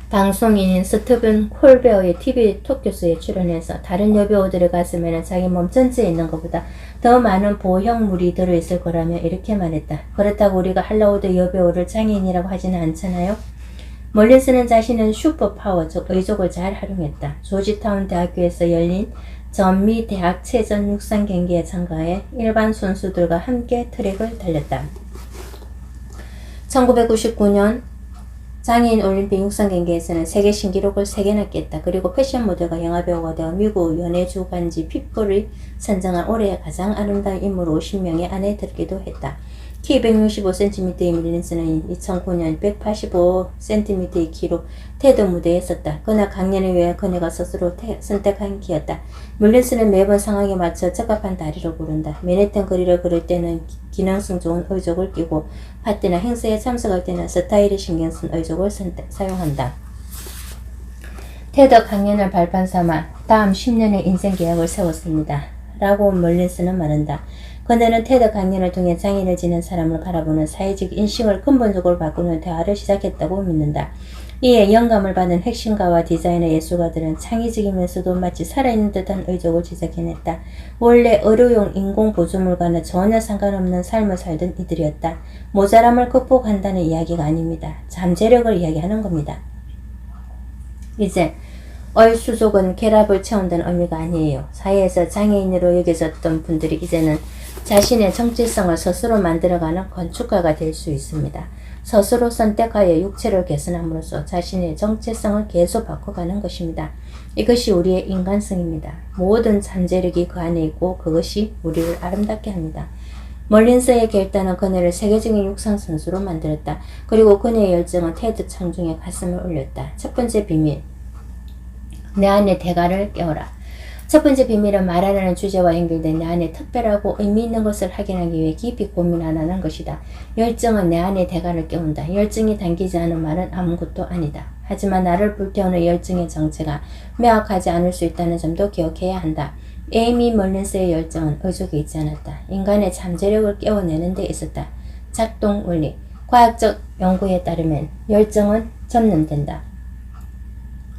방송인인 스티븐 콜베어의 TV 토크쇼에 출연해서 다른 여배우들의 가슴에는 자기 몸 전체에 있는 것보다 더 많은 보형물이 들어있을 거라며 이렇게 말했다. 그렇다고 우리가 할리우드 여배우를 장애인이라고 하지는 않잖아요. 멀린스는 자신은 슈퍼파워, 즉 의족을 잘 활용했다. 조지타운 대학교에서 열린 전미 대학체전 육상 경기에 참가해 일반 선수들과 함께 트랙을 달렸다. 1999년 장애인 올림픽 육상 경기에서는 세계 신기록을 3개나 깼다. 그리고 패션 모델과 영화배우가 되어 미국 연예주간지 피플이 선정한 올해의 가장 아름다운 인물 50명의 안에 들기도 했다. 키 165cm의 멀린스는 2009년 185cm의 키로 테드 무대에 섰다. 그날 강연을 위해 그녀가 스스로 선택한 키였다. 멀린스는 매번 상황에 맞춰 적합한 다리를 고른다. 맨해튼 거리를 걸을 때는 기능성 좋은 의족을 끼고 파티나 행사에 참석할 때는 스타일에 신경 쓴 의족을 사용한다. 테드 강연을 발판 삼아 다음 10년의 인생 계획을 세웠습니다. 라고 멀린스는 말한다. 그녀는 테드 강연을 통해 장애인을 지닌 사람을 바라보는 사회적 인식을 근본적으로 바꾸는 대화를 시작했다고 믿는다. 이에 영감을 받은 핵심가와 디자이너 예술가들은 창의적이면서도 마치 살아있는 듯한 의족을 제작해냈다. 원래 의료용 인공 보조물과는 전혀 상관없는 삶을 살던 이들이었다. 모자람을 극복한다는 이야기가 아닙니다. 잠재력을 이야기하는 겁니다. 이제 얼수족은 결합을 채운다는 의미가 아니에요. 사회에서 장애인으로 여겨졌던 분들이 이제는 자신의 정체성을 스스로 만들어가는 건축가가 될 수 있습니다. 스스로 선택하여 육체를 개선함으로써 자신의 정체성을 계속 바꿔가는 것입니다. 이것이 우리의 인간성입니다. 모든 잠재력이 그 안에 있고 그것이 우리를 아름답게 합니다. 멀린스의 결단은 그녀를 세계적인 육상 선수로 만들었다. 그리고 그녀의 열정은 테드 창중에 가슴을 울렸다. 첫 번째 비밀. 내 안의 대가를 깨워라. 첫 번째 비밀은 말하라는 주제와 연결된 내 안에 특별하고 의미 있는 것을 확인하기 위해 깊이 고민하라는 것이다. 열정은 내 안의 대가를 깨운다. 열정이 담기지 않은 말은 아무것도 아니다. 하지만 나를 불태우는 열정의 정체가 명확하지 않을 수 있다는 점도 기억해야 한다. 에이미 멀린스의 열정은 의족에 있지 않았다. 인간의 잠재력을 깨워내는 데 있었다. 작동 원리. 과학적 연구에 따르면 열정은 전염된다.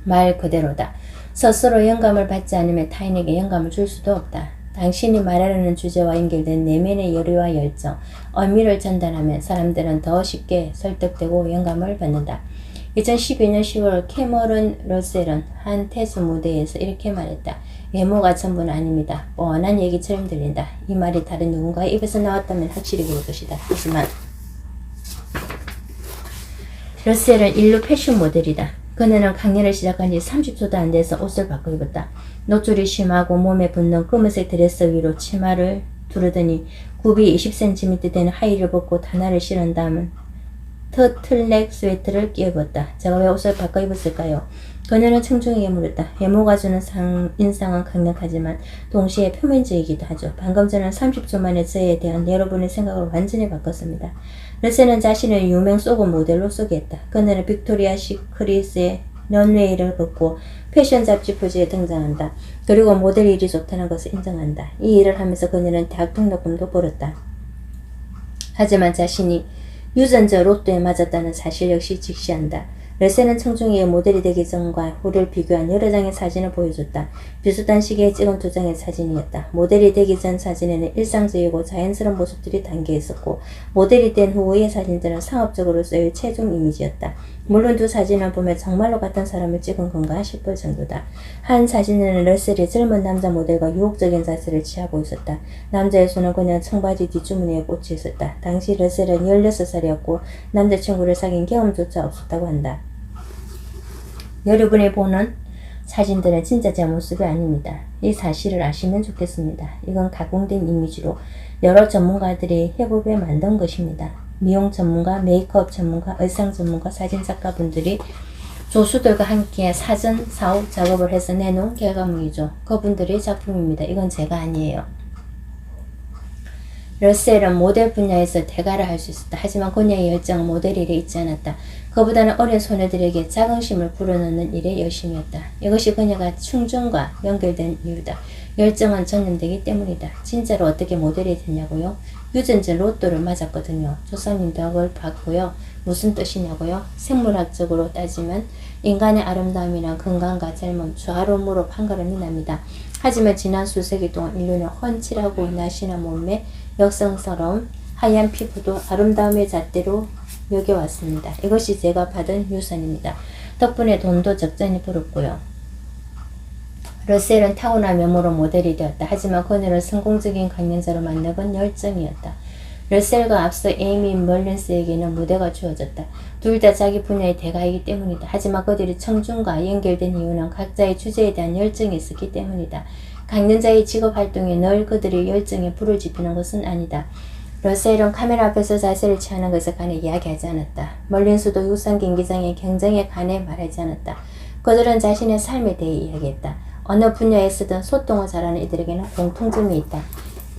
말 그대로다. 스스로 영감을 받지 않으면 타인에게 영감을 줄 수도 없다. 당신이 말하려는 주제와 연결된 내면의 열의와 열정, 의미를 전달하면 사람들은 더 쉽게 설득되고 영감을 받는다. 2012년 10월 캐머런 러셀은 한 테스 무대에서 이렇게 말했다. 외모가 전부는 아닙니다. 뻔한 얘기처럼 들린다. 이 말이 다른 누군가의 입에서 나왔다면 확실히 그럴 것이다. 하지만 러셀은 인류 패션 모델이다. 그녀는 강연을 시작한 지 30초도 안 돼서 옷을 바꿔 입었다. 노출이 심하고 몸에 붙는 검은색 드레스 위로 치마를 두르더니 굽이 20cm 되는 하의를 벗고 단화를 실은 다음은 터틀넥 스웨트를 끼워 입었다. 제가 왜 옷을 바꿔 입었을까요? 그녀는 청중에게 물었다. 외모가 주는 인상은 강력하지만 동시에 표면적이기도 하죠. 방금 전에 30초 만에 저에 대한 여러분의 생각을 완전히 바꿨습니다. 러셀은 자신을 유명 속옷 모델로 소개했다. 그녀는 빅토리아 시크릿의 런웨이를 걷고 패션 잡지 표지에 등장한다. 그리고 모델 일이 좋다는 것을 인정한다. 이 일을 하면서 그녀는 대학 등록금도 벌었다. 하지만 자신이 유전자 로또에 맞았다는 사실 역시 직시한다. 러셀은 청중에게 모델이 되기 전과 후를 비교한 여러 장의 사진을 보여줬다. 비슷한 시기에 찍은 2장의 사진이었다. 모델이 되기 전 사진에는 일상적이고 자연스러운 모습들이 담겨 있었고 모델이 된 후의 사진들은 상업적으로서의 최종 이미지였다. 물론 두 사진을 보면 정말로 같은 사람을 찍은 건가 싶을 정도다. 한 사진에는 러셀이 젊은 남자 모델과 유혹적인 자세를 취하고 있었다. 남자의 손은 그냥 청바지 뒷주머니에 꽂혀 있었다. 당시 러셀은 16살이었고 남자친구를 사귄 경험조차 없었다고 한다. 여러분이 보는 사진들은 진짜 제 모습이 아닙니다. 이 사실을 아시면 좋겠습니다. 이건 가공된 이미지로 여러 전문가들이 협업해 만든 것입니다. 미용 전문가, 메이크업 전문가, 의상 전문가, 사진작가 분들이 조수들과 함께 사전 사후 작업을 해서 내놓은 결과물이죠. 그분들의 작품입니다. 이건 제가 아니에요. 러셀은 모델 분야에서 대가를 할 수 있었다. 하지만 그녀의 열정은 모델 일에 있지 않았다. 그보다는 어린 소녀들에게 자긍심을 불어넣는 일에 열심히 했다. 이것이 그녀가 충정과 연결된 이유다. 열정은 전염되기 때문이다. 진짜로 어떻게 모델이 됐냐고요? 유전자 로또를 맞았거든요. 조상님 덕을 받고요. 무슨 뜻이냐고요? 생물학적으로 따지면 인간의 아름다움이란 건강과 젊음, 좌로 무릎 한 걸음이 납니다. 하지만 지난 수세기 동안 인류는 훤칠하고 날씬한 몸매, 역성스러운 하얀 피부도 아름다움의 잣대로 여겨왔습니다. 이것이 제가 받은 유산입니다. 덕분에 돈도 적잖이 벌었고요. 러셀은 타고난 외모로 모델이 되었다. 하지만 그녀를 성공적인 강연자로 만든 건 열정이었다. 러셀과 앞서 에이미 멀린스에게는 무대가 주어졌다. 둘 다 자기 분야의 대가이기 때문이다. 하지만 그들이 청중과 연결된 이유는 각자의 주제에 대한 열정이 있었기 때문이다. 강연자의 직업활동에 늘 그들의 열정에 불을 지피는 것은 아니다. 러셀은 카메라 앞에서 자세를 취하는 것에 관해 이야기하지 않았다. 멀린스도 유산 경기장의 경쟁에 관해 말하지 않았다. 그들은 자신의 삶에 대해 이야기했다. 어느 분야에서든 소통을 잘하는 이들에게는 공통점이 있다.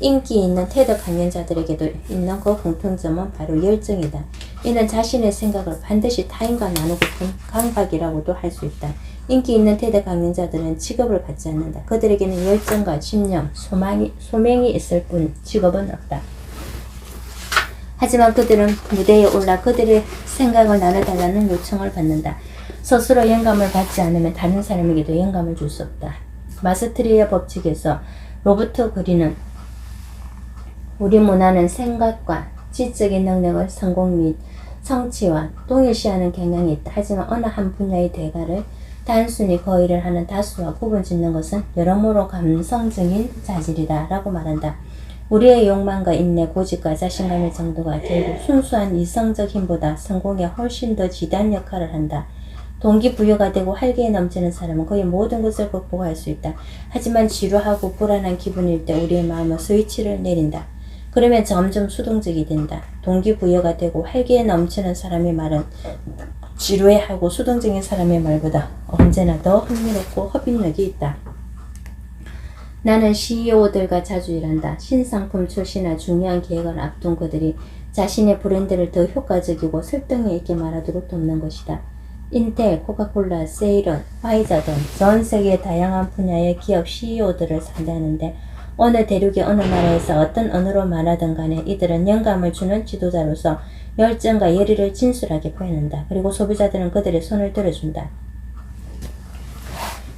인기 있는 테드 강연자들에게도 있는 그 공통점은 바로 열정이다. 이는 자신의 생각을 반드시 타인과 나누고픈 강박이라고도 할 수 있다. 인기 있는 테드 강연자들은 직업을 갖지 않는다. 그들에게는 열정과 집념, 소명이 있을 뿐 직업은 없다. 하지만 그들은 무대에 올라 그들의 생각을 나눠달라는 요청을 받는다. 스스로 영감을 받지 않으면 다른 사람에게도 영감을 줄 수 없다. 마스트리의 법칙에서 로버트 그린은 우리 문화는 생각과 지적인 능력을 성공 및 성취와 동일시하는 경향이 있다. 하지만 어느 한 분야의 대가를 단순히 그 일을 하는 다수와 구분짓는 것은 여러모로 감성적인 자질이다 라고 말한다. 우리의 욕망과 인내, 고집과 자신감의 정도가 결국 순수한 이성적 힘보다 성공에 훨씬 더 지대한 역할을 한다. 동기부여가 되고 활기에 넘치는 사람은 거의 모든 것을 극복할 수 있다. 하지만 지루하고 불안한 기분일 때 우리의 마음은 스위치를 내린다. 그러면 점점 수동적이 된다. 동기부여가 되고 활기에 넘치는 사람의 말은 지루해하고 수동적인 사람의 말보다 언제나 더 흥미롭고 흡입력이 있다. 나는 CEO들과 자주 일한다. 신상품 출시나 중요한 계획을 앞둔 그들이 자신의 브랜드를 더 효과적이고 설득력 있게 말하도록 돕는 것이다. 인텔, 코카콜라, 세일런, 화이자 등 전 세계의 다양한 분야의 기업 CEO들을 상대하는데 어느 대륙의 어느 나라에서 어떤 언어로 말하든 간에 이들은 영감을 주는 지도자로서 열정과 열의를 진솔하게 표현한다. 그리고 소비자들은 그들의 손을 들어준다.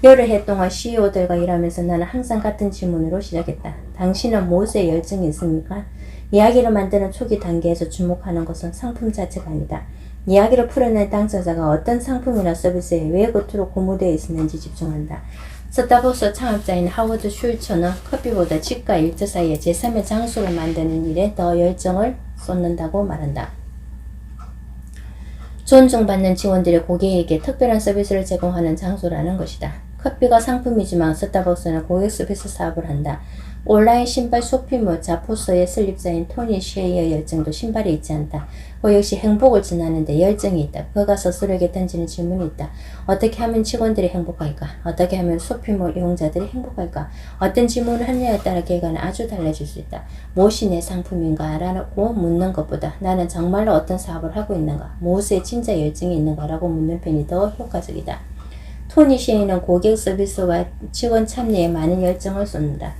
여러 해 동안 CEO들과 일하면서 나는 항상 같은 질문으로 시작했다. 당신은 무엇에 열정이 있습니까? 이야기를 만드는 초기 단계에서 주목하는 것은 상품 자체가 아니다. 이야기를 풀어낸 당사자가 어떤 상품이나 서비스에 왜 그토록 고무되어 있었는지 집중한다. 스타벅스 창업자인 하워드 슐처는 커피보다 집과 일터 사이에 제3의 장소를 만드는 일에 더 열정을 쏟는다고 말한다. 존중받는 직원들이 고객에게 특별한 서비스를 제공하는 장소라는 것이다. 커피가 상품이지만 스타벅스는 고객 서비스 사업을 한다. 온라인 신발 쇼핑몰 자포서의 설립자인 토니 쉐이의 열정도 신발에 있지 않다. 그 역시 행복을 전하는데 열정이 있다. 그가 스스로에게 던지는 질문이 있다. 어떻게 하면 직원들이 행복할까? 어떻게 하면 쇼핑몰 이용자들이 행복할까? 어떤 질문을 하느냐에 따라 결과는 아주 달라질 수 있다. 무엇이 내 상품인가? 라고 묻는 것보다 나는 정말로 어떤 사업을 하고 있는가? 무엇에 진짜 열정이 있는가? 라고 묻는 편이 더 효과적이다. 토니 쉐이는 고객 서비스와 직원 참여에 많은 열정을 쏟는다.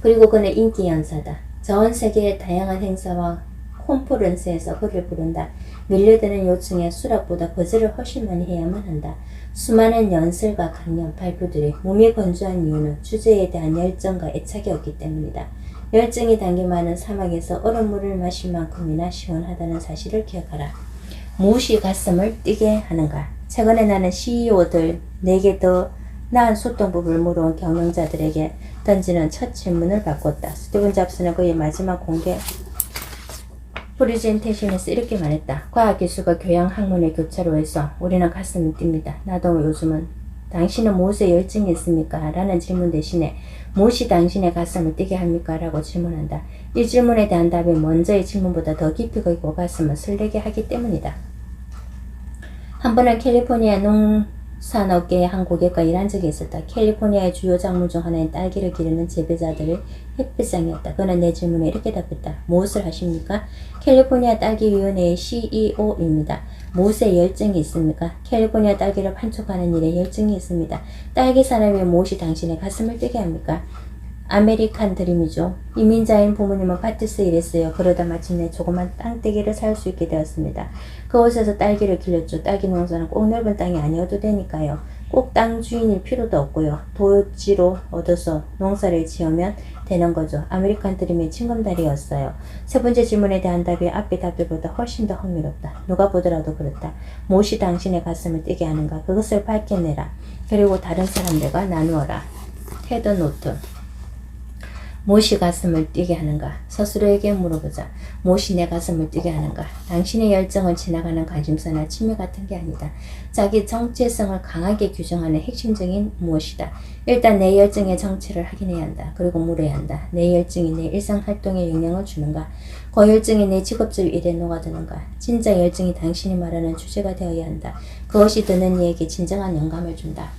그리고 그는 인기 연사다. 전 세계의 다양한 행사와 콘퍼런스에서 그를 부른다. 밀려드는 요청에 수락보다 거절을 훨씬 많이 해야만 한다. 수많은 연설과 강연, 발표들이 몸이 건조한 이유는 주제에 대한 열정과 애착이 없기 때문이다. 열정이 담긴 많은 사막에서 얼음물을 마실 만큼이나 시원하다는 사실을 기억하라. 무엇이 가슴을 뛰게 하는가? 최근에 나는 CEO들 내게 더 나은 소통법을 물어온 경영자들에게 던지는 첫 질문을 바꿨다. 스티븐 잡스는 그의 마지막 공개 프레젠테이션에서 이렇게 말했다. 과학기술과 교양 학문의 교차로 해서 우리는 가슴이 뜁니다. 나도 요즘은 당신은 무엇에 열정이 있습니까? 라는 질문 대신에 무엇이 당신의 가슴을 뛰게 합니까? 라고 질문한다. 이 질문에 대한 답이 먼저의 질문보다 더 깊이 있고 가슴을 설레게 하기 때문이다. 한 번은 캘리포니아 농산업계의 한 고객과 일한 적이 있었다. 캘리포니아의 주요 작물 중 하나인 딸기를 기르는 재배자들의 햇빛장이었다. 그는 내 질문에 이렇게 답했다. 무엇을 하십니까? 캘리포니아 딸기위원회의 CEO입니다. 무엇에 열정이 있습니까? 캘리포니아 딸기를 판촉하는 일에 열정이 있습니다. 딸기 산업의 무엇이 당신의 가슴을 뛰게 합니까? 아메리칸 드림이죠. 이민자인 부모님은 밭에서 일했어요. 그러다 마침내 조그만 땅떼기를 살 수 있게 되었습니다. 그곳에서 딸기를 길렀죠. 딸기 농사는 꼭 넓은 땅이 아니어도 되니까요. 꼭 땅 주인일 필요도 없고요. 도지로 얻어서 농사를 지으면 되는 거죠. 아메리칸 드림의 징검다리였어요. 세 번째 질문에 대한 답이 앞의 답들보다 훨씬 더 흥미롭다. 누가 보더라도 그렇다. 무엇이 당신의 가슴을 뛰게 하는가? 그것을 밝혀내라. 그리고 다른 사람들과 나누어라. 테드 노트. 무엇이 가슴을 뛰게 하는가? 스스로에게 물어보자. 무엇이 내 가슴을 뛰게 하는가? 당신의 열정은 지나가는 관심사나 취미 같은 게 아니다. 자기 정체성을 강하게 규정하는 핵심적인 무엇이다. 일단 내 열정의 정체를 확인해야 한다. 그리고 물어야 한다. 내 열정이 내 일상활동에 영향을 주는가? 그 열정이 내 직업적 일에 녹아드는가? 진짜 열정이 당신이 말하는 주제가 되어야 한다. 그것이 듣는 이에게 진정한 영감을 준다.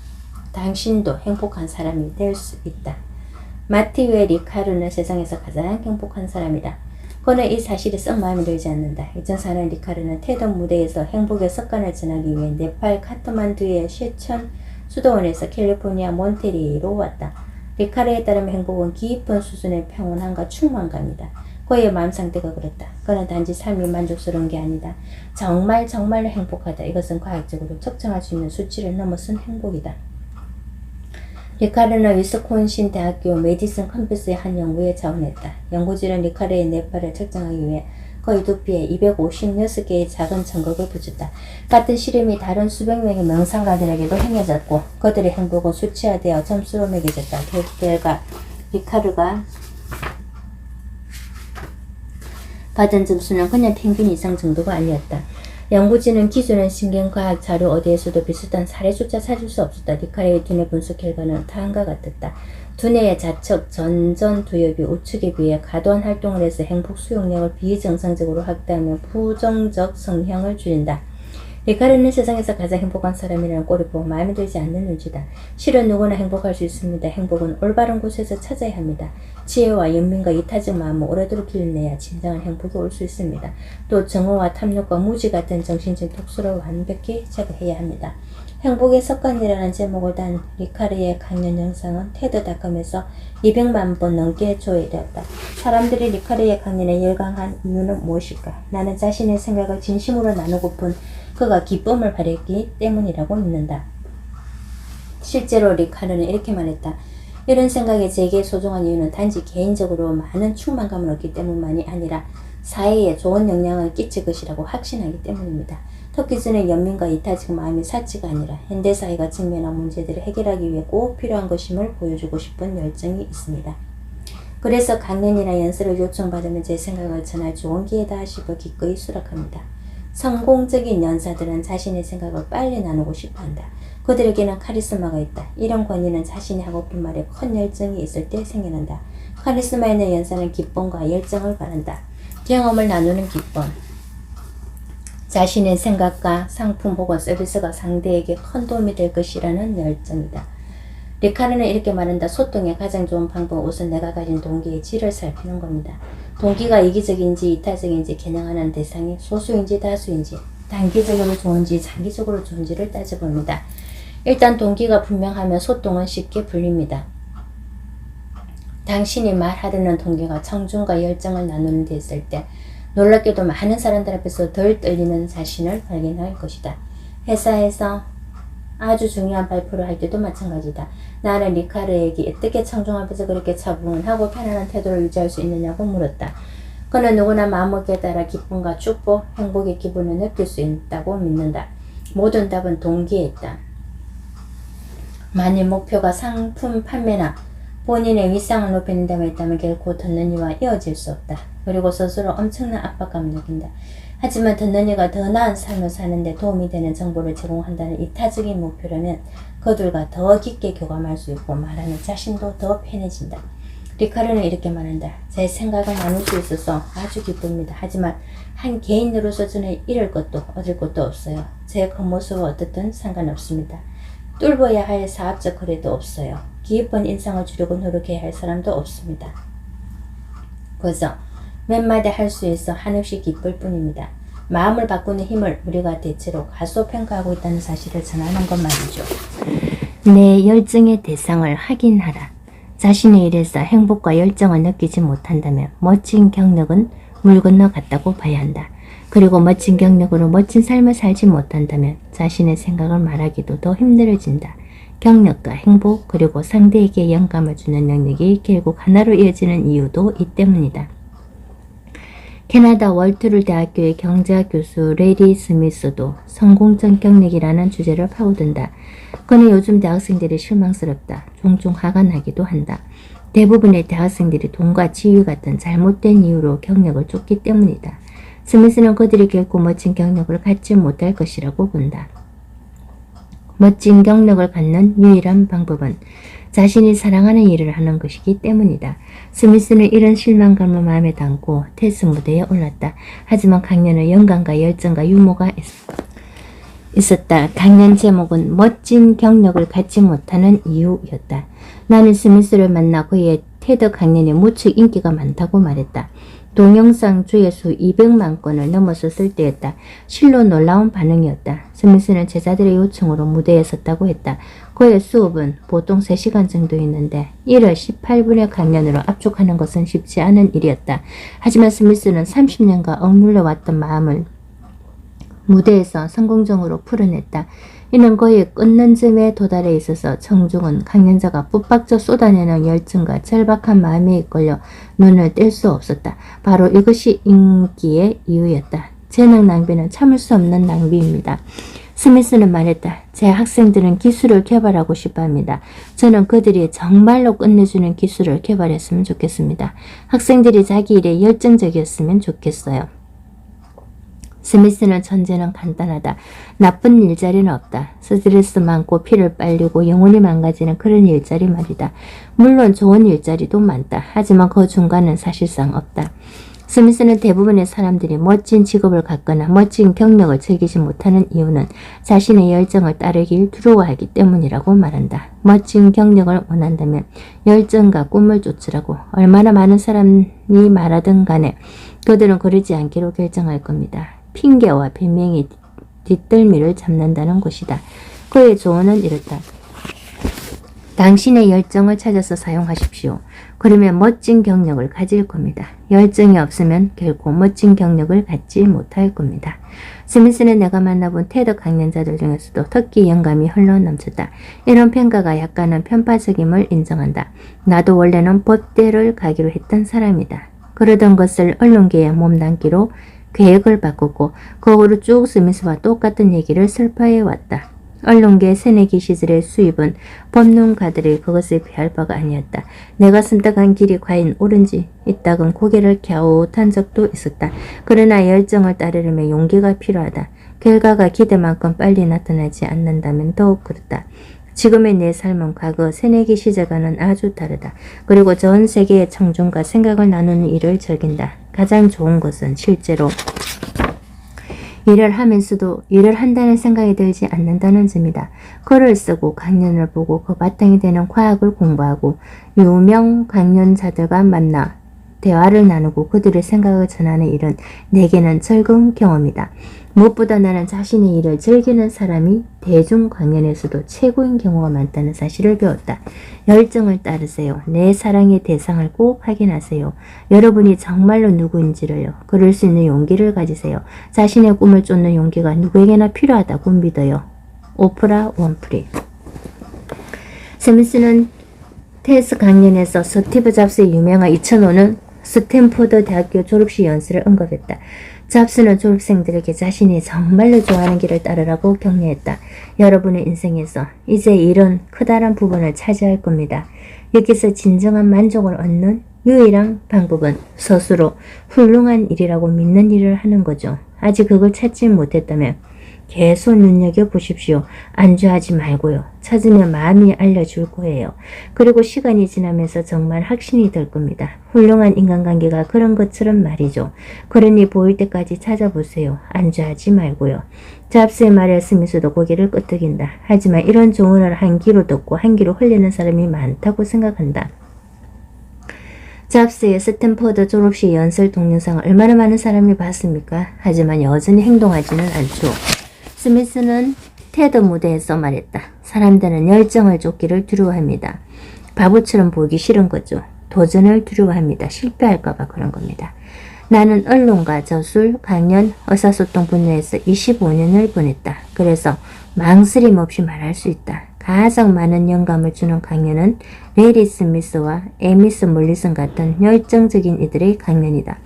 당신도 행복한 사람이 될 수 있다. 마티웨 리카르는 세상에서 가장 행복한 사람이다. 그는 이 사실에 썩 마음에 들지 않는다. 2004년 리카르는 테드 무대에서 행복의 습관을 전하기 위해 네팔 카트만두의 셰천 수도원에서 캘리포니아 몬테리로 왔다. 리카르에 따르면 행복은 깊은 수준의 평온함과 충만감이다. 그의 마음 상태가 그렇다. 그는 단지 삶이 만족스러운 게 아니다. 정말로 행복하다. 이것은 과학적으로 측정할 수 있는 수치를 넘어선 행복이다. 리카르는 위스콘신 대학교 메디슨 캠퍼스의 한 연구에 자원했다. 연구진은 리카르의 뇌파를 측정하기 위해 그의 두피에 256개의 작은 청각을 붙였다. 같은 실험이 다른 수백 명의 명상가들에게도 행해졌고 그들의 행복은 수치화되어 점수로 매겨졌다. 결과 리카르가 받은 점수는 그냥 평균 이상 정도가 아니었다. 연구진은 기존의 신경과학 자료 어디에서도 비슷한 사례 숫자 찾을 수 없었다. 리카르의 두뇌 분석 결과는 다음과 같았다. 두뇌의 좌측 전전 두엽이 우측에 비해 과도한 활동을 해서 행복 수용력을 비정상적으로 확대하며 부정적 성향을 줄인다. 리카르는 세상에서 가장 행복한 사람이라는 꼴을 보고 마음에 들지 않는 눈치다. 실은 누구나 행복할 수 있습니다. 행복은 올바른 곳에서 찾아야 합니다. 지혜와 연민과 이타적 마음을 오래도록 길러내야 진정한 행복이 올 수 있습니다. 또 정오와 탐욕과 무지 같은 정신적 독소를 완벽히 제거해야 합니다. 행복의 습관이라는 제목을 단 리카르의 강연 영상은 테드닷컴에서 200만 번 넘게 조회되었다. 사람들이 리카르의 강연에 열광한 이유는 무엇일까? 나는 자신의 생각을 진심으로 나누고픈 그가 기쁨을 발했기 때문이라고 믿는다. 실제로 리카르는 이렇게 말했다. 이런 생각이 제게 소중한 이유는 단지 개인적으로 많은 충만감을 얻기 때문만이 아니라 사회에 좋은 영향을 끼칠 것이라고 확신하기 때문입니다. 터키 전의 연민과 이타적 마음이 사치가 아니라 현대사회가 직면한 문제들을 해결하기 위해 꼭 필요한 것임을 보여주고 싶은 열정이 있습니다. 그래서 강연이나 연설을 요청받으면 제 생각을 전할 좋은 기회다 싶어 기꺼이 수락합니다. 성공적인 연사들은 자신의 생각을 빨리 나누고 싶어한다. 그들에게는 카리스마가 있다. 이런 권위는 자신이 하고픈 말에 큰 열정이 있을 때 생겨난다. 카리스마 있는 연사는 기쁨과 열정을 바란다. 경험을 나누는 기쁨. 자신의 생각과 상품 혹은 서비스가 상대에게 큰 도움이 될 것이라는 열정이다. 리카르는 이렇게 말한다. 소통의 가장 좋은 방법은 우선 내가 가진 동기의 질을 살피는 겁니다. 동기가 이기적인지 이타적인지 겨냥하는 대상이 소수인지 다수인지 단기적으로 좋은지 장기적으로 좋은지를 따져봅니다. 일단 동기가 분명하면 소통은 쉽게 풀립니다. 당신이 말하려는 동기가 청중과 열정을 나누는 데 있을 때 놀랍게도 많은 사람들 앞에서 덜 떨리는 자신을 발견할 것이다. 회사에서 아주 중요한 발표를 할 때도 마찬가지다. 나는 리카르에게 어떻게 청중 앞에서 그렇게 차분하고 편안한 태도를 유지할 수 있느냐고 물었다. 그는 누구나 마음먹기에 따라 기쁨과 축복, 행복의 기분을 느낄 수 있다고 믿는다. 모든 답은 동기에 있다. 만일 목표가 상품 판매나 본인의 위상을 높이는다고 했다면 결코 듣는 이와 이어질 수 없다. 그리고 스스로 엄청난 압박감을 느낀다. 하지만 듣는 이가 더 나은 삶을 사는 데 도움이 되는 정보를 제공한다는 이타적인 목표라면 그들과 더 깊게 교감할 수 있고 말하는 자신도 더 편해진다. 리카르는 이렇게 말한다. 제 생각을 나눌 수 있어서 아주 기쁩니다. 하지만 한 개인으로서 저는 잃을 것도 얻을 것도 없어요. 제 겉모습은 어떻든 상관없습니다. 뚫어야 할 사업적 거래도 없어요. 깊은 인상을 주려고 노력해야 할 사람도 없습니다. 그저 몇 마디 할 수 있어 한없이 기쁠 뿐입니다. 마음을 바꾸는 힘을 우리가 대체로 과소평가하고 있다는 사실을 전하는 것 말이죠. 내 열정의 대상을 확인하라. 자신의 일에서 행복과 열정을 느끼지 못한다면 멋진 경력은 물 건너 갔다고 봐야 한다. 그리고 멋진 경력으로 멋진 삶을 살지 못한다면 자신의 생각을 말하기도 더 힘들어진다. 경력과 행복 그리고 상대에게 영감을 주는 능력이 결국 하나로 이어지는 이유도 이 때문이다. 캐나다 월트룰 대학교의 경제학 교수 레리 스미스도 성공적 경력이라는 주제를 파고든다. 그는 요즘 대학생들이 실망스럽다. 종종 화가 나기도 한다. 대부분의 대학생들이 돈과 지위 같은 잘못된 이유로 경력을 쫓기 때문이다. 스미스는 그들이 결코 멋진 경력을 갖지 못할 것이라고 본다. 멋진 경력을 갖는 유일한 방법은 자신이 사랑하는 일을 하는 것이기 때문이다. 스미스는 이런 실망감을 마음에 담고 테스 무대에 올랐다. 하지만 강연은 영감과 열정과 유머가 있었다. 강연 제목은 멋진 경력을 갖지 못하는 이유였다. 나는 스미스를 만나 그의 테드 강연이 무척 인기가 많다고 말했다. 동영상 조회수 200만 건을 넘어섰을 때였다. 실로 놀라운 반응이었다. 스미스는 제자들의 요청으로 무대에 섰다고 했다. 그의 수업은 보통 3시간 정도 있는데 1월 18분의 강연으로 압축하는 것은 쉽지 않은 일이었다. 하지만 스미스는 30년간 억눌려왔던 마음을 무대에서 성공적으로 풀어냈다. 이는 거의 끊는 점에 도달해 있어서 청중은 강연자가 풋박져 쏟아내는 열정과 절박한 마음에 이끌려 눈을 뗄 수 없었다. 바로 이것이 인기의 이유였다. 재능 낭비는 참을 수 없는 낭비입니다. 스미스는 말했다. 제 학생들은 기술을 개발하고 싶어 합니다. 저는 그들이 정말로 끝내주는 기술을 개발했으면 좋겠습니다. 학생들이 자기 일에 열정적이었으면 좋겠어요. 스미스는 전제는 간단하다. 나쁜 일자리는 없다. 스트레스 많고 피를 빨리고 영혼이 망가지는 그런 일자리 말이다. 물론 좋은 일자리도 많다. 하지만 그 중간은 사실상 없다. 스미스는 대부분의 사람들이 멋진 직업을 갖거나 멋진 경력을 즐기지 못하는 이유는 자신의 열정을 따르길 두려워하기 때문이라고 말한다. 멋진 경력을 원한다면 열정과 꿈을 쫓으라고 얼마나 많은 사람이 말하든 간에 그들은 그러지 않기로 결정할 겁니다. 핑계와 변명이 뒷덜미를 잡는다는 것이다. 그의 조언은 이렇다. 당신의 열정을 찾아서 사용하십시오. 그러면 멋진 경력을 가질 겁니다. 열정이 없으면 결코 멋진 경력을 갖지 못할 겁니다. 스미스는 내가 만나본 테드 강연자들 중에서도 특히 영감이 흘러넘쳤다. 이런 평가가 약간은 편파적임을 인정한다. 나도 원래는 법대를 가기로 했던 사람이다. 그러던 것을 언론계에 몸담기로 계획을 바꿨고 그 후로 쭉 스미스와 똑같은 얘기를 설파해왔다. 언론계 새내기 시절의 수입은 법률가들이 그것을 피할 바가 아니었다. 내가 선택한 길이 과연 옳은지 이따금 고개를 갸웃한 적도 있었다. 그러나 열정을 따르려면 용기가 필요하다. 결과가 기대만큼 빨리 나타나지 않는다면 더욱 그렇다. 지금의 내 삶은 과거 새내기 시절과는 아주 다르다. 그리고 전 세계의 청중과 생각을 나누는 일을 즐긴다. 가장 좋은 것은 실제로 일을 하면서도 일을 한다는 생각이 들지 않는다는 점이다. 글을 쓰고 강연을 보고 그 바탕이 되는 과학을 공부하고 유명 강연자들과 만나 대화를 나누고 그들의 생각을 전하는 일은 내게는 즐거운 경험이다. 무엇보다 나는 자신의 일을 즐기는 사람이 대중 강연에서도 최고인 경우가 많다는 사실을 배웠다. 열정을 따르세요. 내 사랑의 대상을 꼭 확인하세요. 여러분이 정말로 누구인지를요. 그럴 수 있는 용기를 가지세요. 자신의 꿈을 쫓는 용기가 누구에게나 필요하다고 믿어요. 오프라 윈프리. 스미스는 테스 강연에서 스티브 잡스의 유명한 2005년 스탠포드 대학교 졸업식 연설을 언급했다. 잡스는 졸업생들에게 자신이 정말로 좋아하는 길을 따르라고 격려했다. 여러분의 인생에서 이제 일은 커다란 부분을 차지할 겁니다. 여기서 진정한 만족을 얻는 유일한 방법은 스스로 훌륭한 일이라고 믿는 일을 하는 거죠. 아직 그걸 찾지 못했다면 계속 눈여겨보십시오. 안주하지 말고요. 찾으면 마음이 알려줄 거예요. 그리고 시간이 지나면서 정말 확신이 될 겁니다. 훌륭한 인간관계가 그런 것처럼 말이죠. 그러니 보일 때까지 찾아보세요. 안주하지 말고요. 잡스의 말에 스미스도 고개를 끄덕인다. 하지만 이런 조언을 한 귀로 듣고 한 귀로 흘리는 사람이 많다고 생각한다. 잡스의 스탠퍼드 졸업식 연설 동영상을 얼마나 많은 사람이 봤습니까? 하지만 여전히 행동하지는 않죠. 스미스는 테드 무대에서 말했다. 사람들은 열정을 쫓기를 두려워합니다. 바보처럼 보기 싫은 거죠. 도전을 두려워합니다. 실패할까봐 그런 겁니다. 나는 언론과 저술, 강연, 의사소통 분야에서 25년을 보냈다. 그래서 망설임 없이 말할 수 있다. 가장 많은 영감을 주는 강연은 레리 스미스와 에미스 몰리슨 같은 열정적인 이들의 강연이다.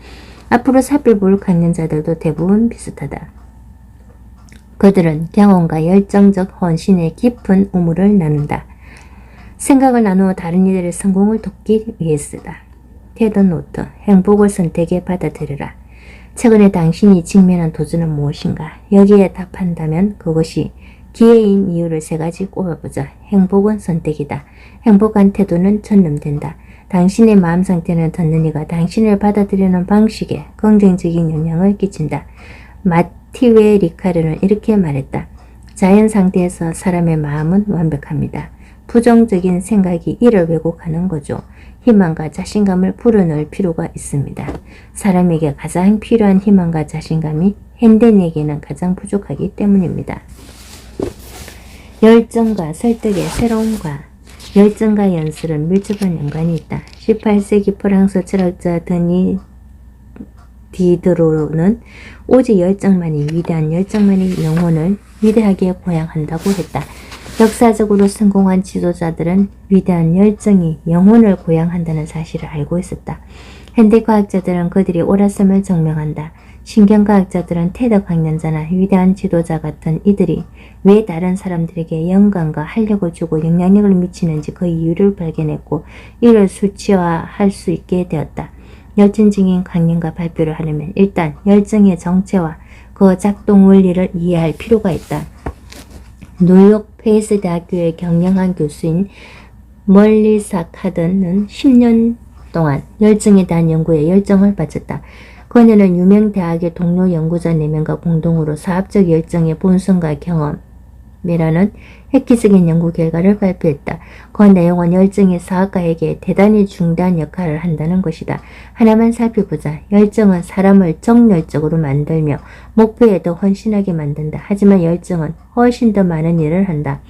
앞으로 살펴볼 강연자들도 대부분 비슷하다. 그들은 경험과 열정적 헌신의 깊은 우물을 나눈다. 생각을 나누어 다른 이들의 성공을 돕기 위해서다. 테드 노트, 행복을 선택해 받아들여라. 최근에 당신이 직면한 도전은 무엇인가? 여기에 답한다면 그것이 기회인 이유를 3가지 꼽아보자. 행복은 선택이다. 행복한 태도는 전념된다. 당신의 마음 상태는 듣는 이가 당신을 받아들이는 방식에 긍정적인 영향을 끼친다. 마티웨 리카르는 이렇게 말했다. 자연 상태에서 사람의 마음은 완벽합니다. 부정적인 생각이 이를 왜곡하는 거죠. 희망과 자신감을 불어넣을 필요가 있습니다. 사람에게 가장 필요한 희망과 자신감이 현대인에게는 가장 부족하기 때문입니다. 열정과 설득의 새로움과 열정과 연술은 밀접한 연관이 있다. 18세기 프랑스 철학자 드니 디드로는 오직 열정만이 위대한 열정만이 영혼을 위대하게 고양한다고 했다. 역사적으로 성공한 지도자들은 위대한 열정이 영혼을 고양한다는 사실을 알고 있었다. 현대과학자들은 그들이 옳았음을 증명한다. 신경과학자들은 테드 강연자나 위대한 지도자 같은 이들이 왜 다른 사람들에게 영감과 활력을 주고 영향력을 미치는지 그 이유를 발견했고 이를 수치화할 수 있게 되었다. 열정적인 강연과 발표를 하려면 일단 열정의 정체와 그 작동 원리를 이해할 필요가 있다. 뉴욕 페이스 대학교의 경영학 교수인 멀리사 카드는 10년 동안 열정에 대한 연구에 열정을 바쳤다. 그녀는 유명 대학의 동료 연구자 4명과 공동으로 사업적 열정의 본성과 경험이라는 획기적인 연구 결과를 발표했다. 그 내용은 열정이 사업가에게 대단히 중대한 역할을 한다는 것이다. 하나만 살펴보자. 열정은 사람을 정열적으로 만들며 목표에 더 헌신하게 만든다. 하지만 열정은 훨씬 더 많은 일을 한다.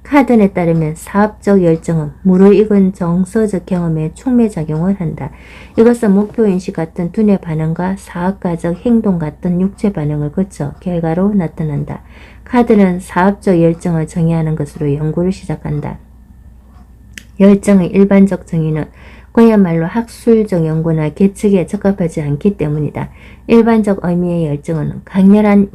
카든에 따르면 사업적 열정은 무르익은 정서적 경험에 촉매작용을 한다. 이것은 목표인식 같은 두뇌 반응과 사업가적 행동 같은 육체 반응을 거쳐 결과로 나타난다. 카든은 사업적 열정을 정의하는 것으로 연구를 시작한다. 열정의 일반적 정의는 그야말로 학술적 연구나 계측에 적합하지 않기 때문이다. 일반적 의미의 열정은 강렬한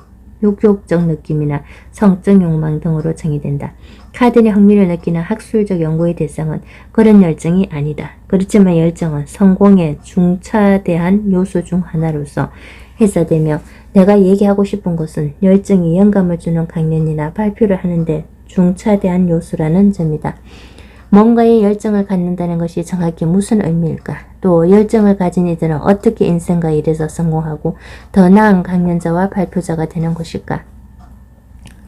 욕욕적 느낌이나 성적 욕망 등으로 정의된다. 카든의 흥미를 느끼는 학술적 연구의 대상은 그런 열정이 아니다. 그렇지만 열정은 성공의 중차대한 요소 중 하나로서 해석되며 내가 얘기하고 싶은 것은 열정이 영감을 주는 강연이나 발표를 하는데 중차대한 요소라는 점이다. 뭔가에 열정을 갖는다는 것이 정확히 무슨 의미일까? 또 열정을 가진 이들은 어떻게 인생과 일에서 성공하고 더 나은 강연자와 발표자가 되는 것일까?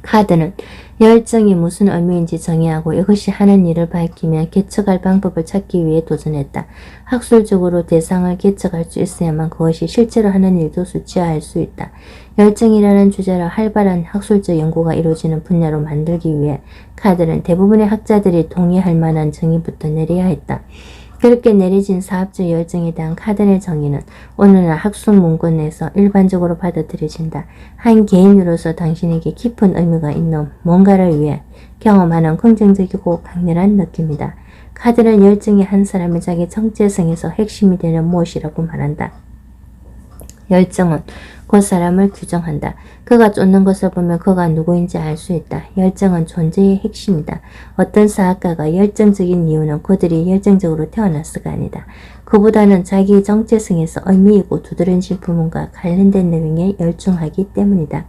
카드는 열정이 무슨 의미인지 정의하고 이것이 하는 일을 밝히며 개척할 방법을 찾기 위해 도전했다. 학술적으로 대상을 개척할 수 있어야만 그것이 실제로 하는 일도 수치화할 수 있다. 열정이라는 주제로 활발한 학술적 연구가 이루어지는 분야로 만들기 위해 카드는 대부분의 학자들이 동의할 만한 정의부터 내려야 했다. 그렇게 내려진 사업적 열정에 대한 카든의 정의는 오늘날 학술 문건에서 일반적으로 받아들여진다. 한 개인으로서 당신에게 깊은 의미가 있는 뭔가를 위해 경험하는 긍정적이고 강렬한 느낌이다. 카든은 열정이 한 사람의 자기 정체성에서 핵심이 되는 무엇이라고 말한다. 열정은 그 사람을 규정한다. 그가 쫓는 것을 보면 그가 누구인지 알 수 있다. 열정은 존재의 핵심이다. 어떤 사학가가 열정적인 이유는 그들이 열정적으로 태어났을가 아니다. 그보다는 자기 정체성에서 의미 있고 두드러진 부분과 관련된 내용에 열중하기 때문이다.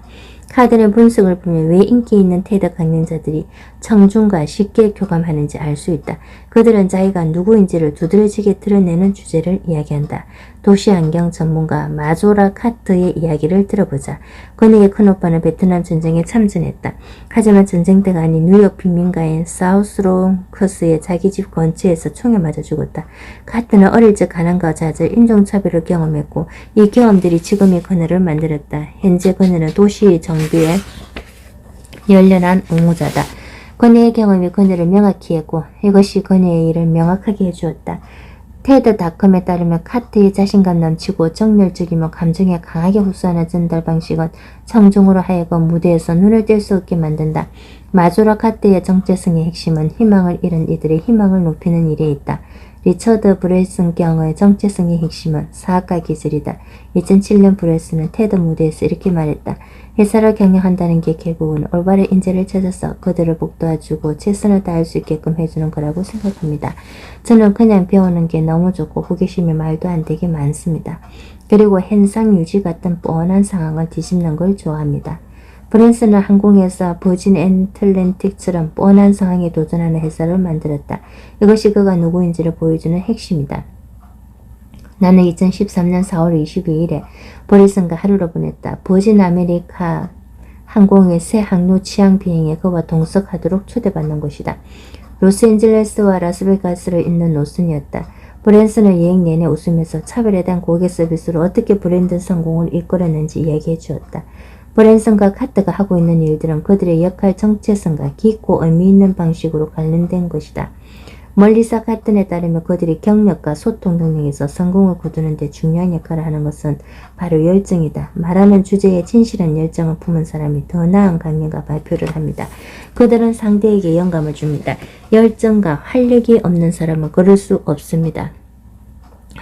카든의 분석을 보면 왜 인기 있는 테드 강연자들이 청중과 쉽게 교감하는지 알 수 있다. 그들은 자기가 누구인지를 두드러지게 드러내는 주제를 이야기한다. 도시환경 전문가 마조라 카트의 이야기를 들어보자. 그녀의 큰오빠는 베트남 전쟁에 참전했다. 하지만 전쟁 때가 아닌 뉴욕 빈민가인 사우스롱크스의 자기 집 근처에서 총에 맞아 죽었다. 카트는 어릴 적 가난과 좌절, 인종차별을 경험했고 이 경험들이 지금의 그녀를 만들었다. 현재 그녀는 도시 정비에 열렬한 옹호자다. 그녀의 경험이 그녀를 명확히 했고 이것이 그녀의 일을 명확하게 해주었다. 테드닷컴에 따르면 카트의 자신감 넘치고 정열적이며 감정에 강하게 흡수하는 전달 방식은 청중으로 하여금 무대에서 눈을 뗄 수 없게 만든다. 마조라 카트의 정체성의 핵심은 희망을 잃은 이들의 희망을 높이는 일에 있다. 리처드 브레슨 경의 정체성의 핵심은 사학과 기술이다. 2007년 브레슨은 테드 무대에서 이렇게 말했다. 회사를 경영한다는 게 결국은 올바른 인재를 찾아서 그들을 복도와주고 최선을 다할 수 있게끔 해주는 거라고 생각합니다. 저는 그냥 배우는 게 너무 좋고 호기심이 말도 안 되게 많습니다. 그리고 현상 유지 같은 뻔한 상황을 뒤집는 걸 좋아합니다. 브랜슨은 항공회사 버진 애틀랜틱처럼 뻔한 상황에 도전하는 회사를 만들었다. 이것이 그가 누구인지를 보여주는 핵심이다. 나는 2013년 4월 22일에 브랜슨과 하루를 보냈다. 버진 아메리카 항공의 새 항로 취항 비행에 그와 동석하도록 초대받는 곳이다. 로스앤젤레스와 라스베가스를 잇는 노선이었다. 브랜슨은 여행 내내 웃으면서 차별에 대한 고객 서비스로 어떻게 브랜드 성공을 이끌었는지 이야기해 주었다. 브랜슨과 카트가 하고 있는 일들은 그들의 역할 정체성과 깊고 의미 있는 방식으로 관련된 것이다. 멀리사 카튼에 따르면 그들이 경력과 소통 능력에서 성공을 거두는 데 중요한 역할을 하는 것은 바로 열정이다. 말하는 주제에 진실한 열정을 품은 사람이 더 나은 강연과 발표를 합니다. 그들은 상대에게 영감을 줍니다. 열정과 활력이 없는 사람은 그럴 수 없습니다.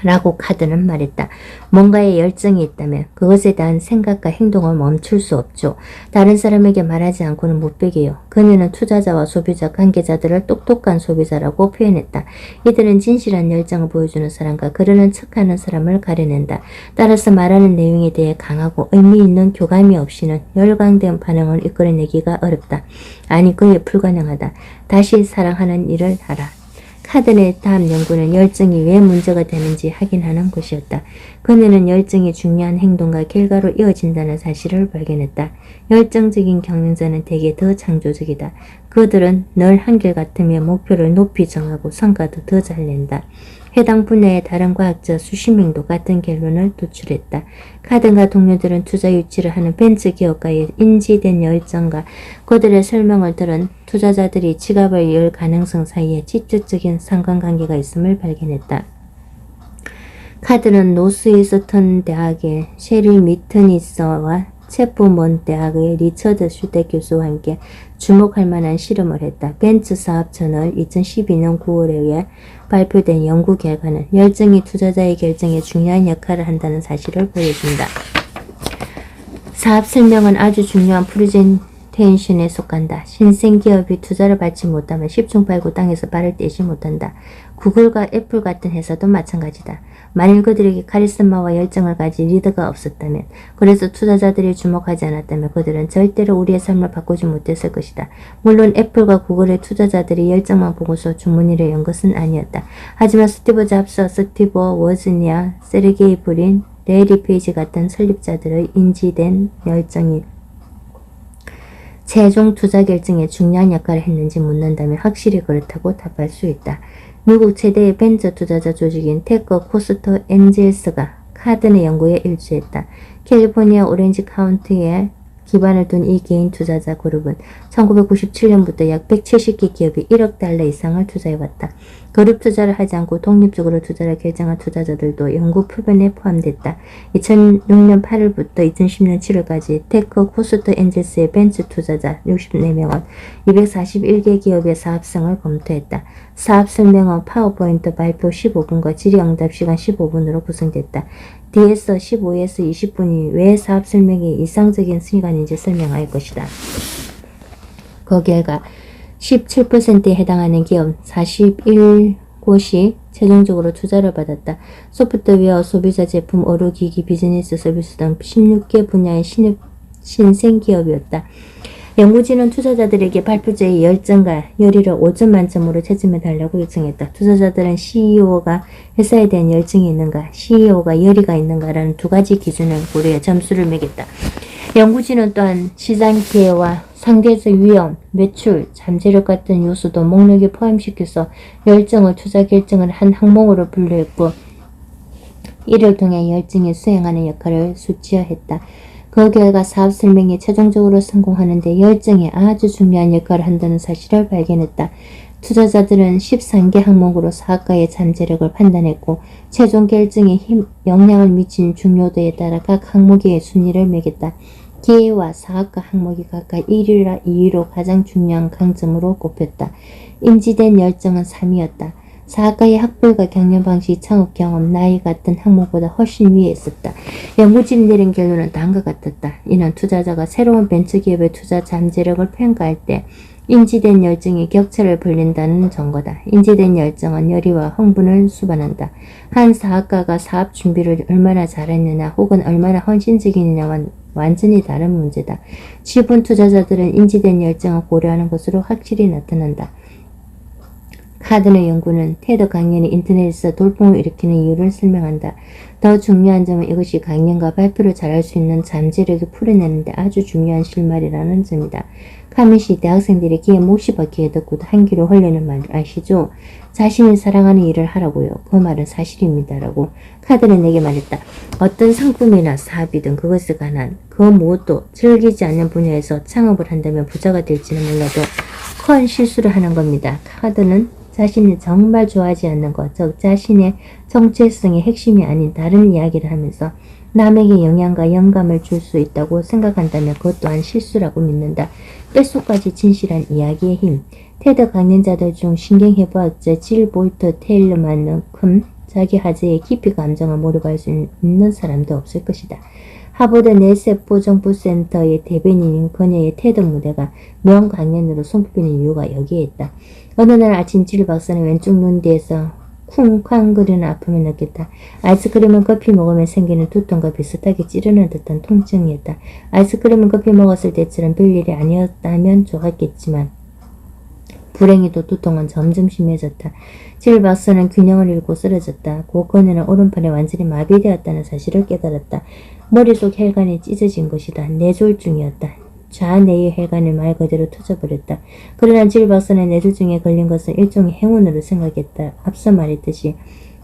라고 카드는 말했다. 뭔가에 열정이 있다면 그것에 대한 생각과 행동을 멈출 수 없죠. 다른 사람에게 말하지 않고는 못 베겨요. 그녀는 투자자와 소비자 관계자들을 똑똑한 소비자라고 표현했다. 이들은 진실한 열정을 보여주는 사람과 그러는 척하는 사람을 가려낸다. 따라서 말하는 내용에 대해 강하고 의미 있는 교감이 없이는 열광된 반응을 이끌어내기가 어렵다. 아니 거의 불가능하다. 다시 사랑하는 일을 하라. 카든의 다음 연구는 열정이 왜 문제가 되는지 확인하는 것이었다. 그녀는 열정이 중요한 행동과 결과로 이어진다는 사실을 발견했다. 열정적인 경영자는 대개 더 창조적이다. 그들은 늘 한결같으며 목표를 높이 정하고 성과도 더 잘 낸다. 해당 분야의 다른 과학자 수십 명도 같은 결론을 도출했다. 카든과 동료들은 투자 유치를 하는 벤처 기업가의 인지된 열정과 그들의 설명을 들은 투자자들이 지갑을 열 가능성 사이에 직접적인 상관관계가 있음을 발견했다. 카든은 노스이스턴 대학의 셰리 미트니스와 체프먼 대학의 리처드 슈테 교수와 함께 주목할 만한 실험을 했다. 벤츠 사업 저널 2012년 9월에 발표된 연구 결과는 열정이 투자자의 결정에 중요한 역할을 한다는 사실을 보여준다. 사업 설명은 아주 중요한 프레젠테이션에 속한다. 신생기업이 투자를 받지 못하면 10중 8구 땅에서 발을 떼지 못한다. 구글과 애플 같은 회사도 마찬가지다. 만일 그들에게 카리스마와 열정을 가진 리더가 없었다면, 그래서 투자자들이 주목하지 않았다면 그들은 절대로 우리의 삶을 바꾸지 못했을 것이다. 물론 애플과 구글의 투자자들이 열정만 보고서 주머니를 연 것은 아니었다. 하지만 스티브 잡스, 스티브 워즈니아, 세르게이 브린, 레리 페이지 같은 설립자들의 인지된 열정이 최종 투자 결정에 중요한 역할을 했는지 묻는다면 확실히 그렇다고 답할 수 있다. 미국 최대의 벤처 투자자 조직인 테크 코스트 엔젤스가 카든의 연구에 일조했다. 캘리포니아 오렌지 카운티에 기반을 둔 이 개인 투자자 그룹은 1997년부터 약 170개 기업이 1억 달러 이상을 투자해왔다. 그룹 투자를 하지 않고 독립적으로 투자를 결정한 투자자들도 연구 표본에 포함됐다. 2006년 8월부터 2010년 7월까지 테크 코스트 엔젤스의 벤처 투자자 64명은 241개 기업의 사업성을 검토했다. 사업 설명은 파워포인트 발표 15분과 질의응답 시간 15분으로 구성됐다. 뒤에서 15에서 20분이 왜 사업 설명이 이상적인 시간인지 설명할 것이다. 그 결과 17%에 해당하는 기업 41곳이 최종적으로 투자를 받았다. 소프트웨어, 소비자 제품, 의료기기, 비즈니스 서비스 등 16개 분야의 신입 신생기업이었다. 연구진은 투자자들에게 발표자의 열정과 열의를 5점 만점으로 채점해달라고 요청했다. 투자자들은 CEO가 회사에 대한 열정이 있는가, CEO가 열의가 있는가라는 두 가지 기준을 고려해 점수를 매겼다. 연구진은 또한 시장 기회와 상대적 위험, 매출, 잠재력 같은 요소도 목록에 포함시켜서 열정을 투자 결정을 한 항목으로 분류했고 이를 통해 열정이 수행하는 역할을 수치화했다. 그 결과 사업 설명에 최종적으로 성공하는 데 열정이 아주 중요한 역할을 한다는 사실을 발견했다. 투자자들은 13개 항목으로 사업가의 잠재력을 판단했고 최종 결정에 영향을 미친 중요도에 따라 각 항목의 순위를 매겼다. 기회와 사업가 항목이 각각 1위와 2위로 가장 중요한 강점으로 꼽혔다. 인지된 열정은 3위였다. 사업가의 학벌과 경영 방식, 창업 경험, 나이 같은 항목보다 훨씬 위에 있었다. 연구진이 내린 결론은 다음과 같았다. 이는 투자자가 새로운 벤처기업의 투자 잠재력을 평가할 때 인지된 열정이 격차를 벌린다는 증거다. 인지된 열정은 열의와 흥분을 수반한다. 한 사업가가 사업 준비를 얼마나 잘했느냐 혹은 얼마나 헌신적이느냐와 완전히 다른 문제다. 지분 투자자들은 인지된 열정을 고려하는 것으로 확실히 나타난다. 카드너 연구는 테드 강연이 인터넷에서 돌풍을 일으키는 이유를 설명한다. 더 중요한 점은 이것이 강연과 발표를 잘할 수 있는 잠재력을 풀어내는데 아주 중요한 실마리라는 점이다. 카밋이 대학생들이 귀에 못이 박히게 듣고도 한 귀로 흘리는 말 아시죠? 자신이 사랑하는 일을 하라고요. 그 말은 사실입니다. 라고 카드는 내게 말했다. 어떤 상품이나 사업이든 그것에 관한 그 무엇도 즐기지 않는 분야에서 창업을 한다면 부자가 될지는 몰라도 큰 실수를 하는 겁니다. 카드는 자신이 정말 좋아하지 않는 것, 즉 자신의 정체성의 핵심이 아닌 다른 이야기를 하면서 남에게 영향과 영감을 줄 수 있다고 생각한다면 그것 또한 실수라고 믿는다. 뼛속까지 진실한 이야기의 힘. 테드 강연자들 중 신경해부학자 질 볼트 테일러만큼 자기 화제에 깊이 감정을 몰입할 수 있는 사람도 없을 것이다. 하버드 뇌세포정보센터의 대변인인 그녀의 테드 무대가 명 강연으로 손꼽히는 이유가 여기에 있다. 어느 날 아침 질 박사는 왼쪽 눈 뒤에서 쿵쾅거리는 아픔을 느꼈다. 아이스크림은 커피 먹으면 생기는 두통과 비슷하게 찌르는 듯한 통증이었다. 아이스크림은 커피 먹었을 때처럼 별일이 아니었다면 좋았겠지만 불행히도 두통은 점점 심해졌다. 질 박사는 균형을 잃고 쓰러졌다. 고 그녀는 오른팔이 완전히 마비되었다는 사실을 깨달았다. 머릿속 혈관이 찢어진 것이다. 뇌졸중이었다. 좌뇌의 혈관을 말 그대로 터져버렸다. 그러나 질 박사는 뇌졸중에 걸린 것을 일종의 행운으로 생각했다. 앞서 말했듯이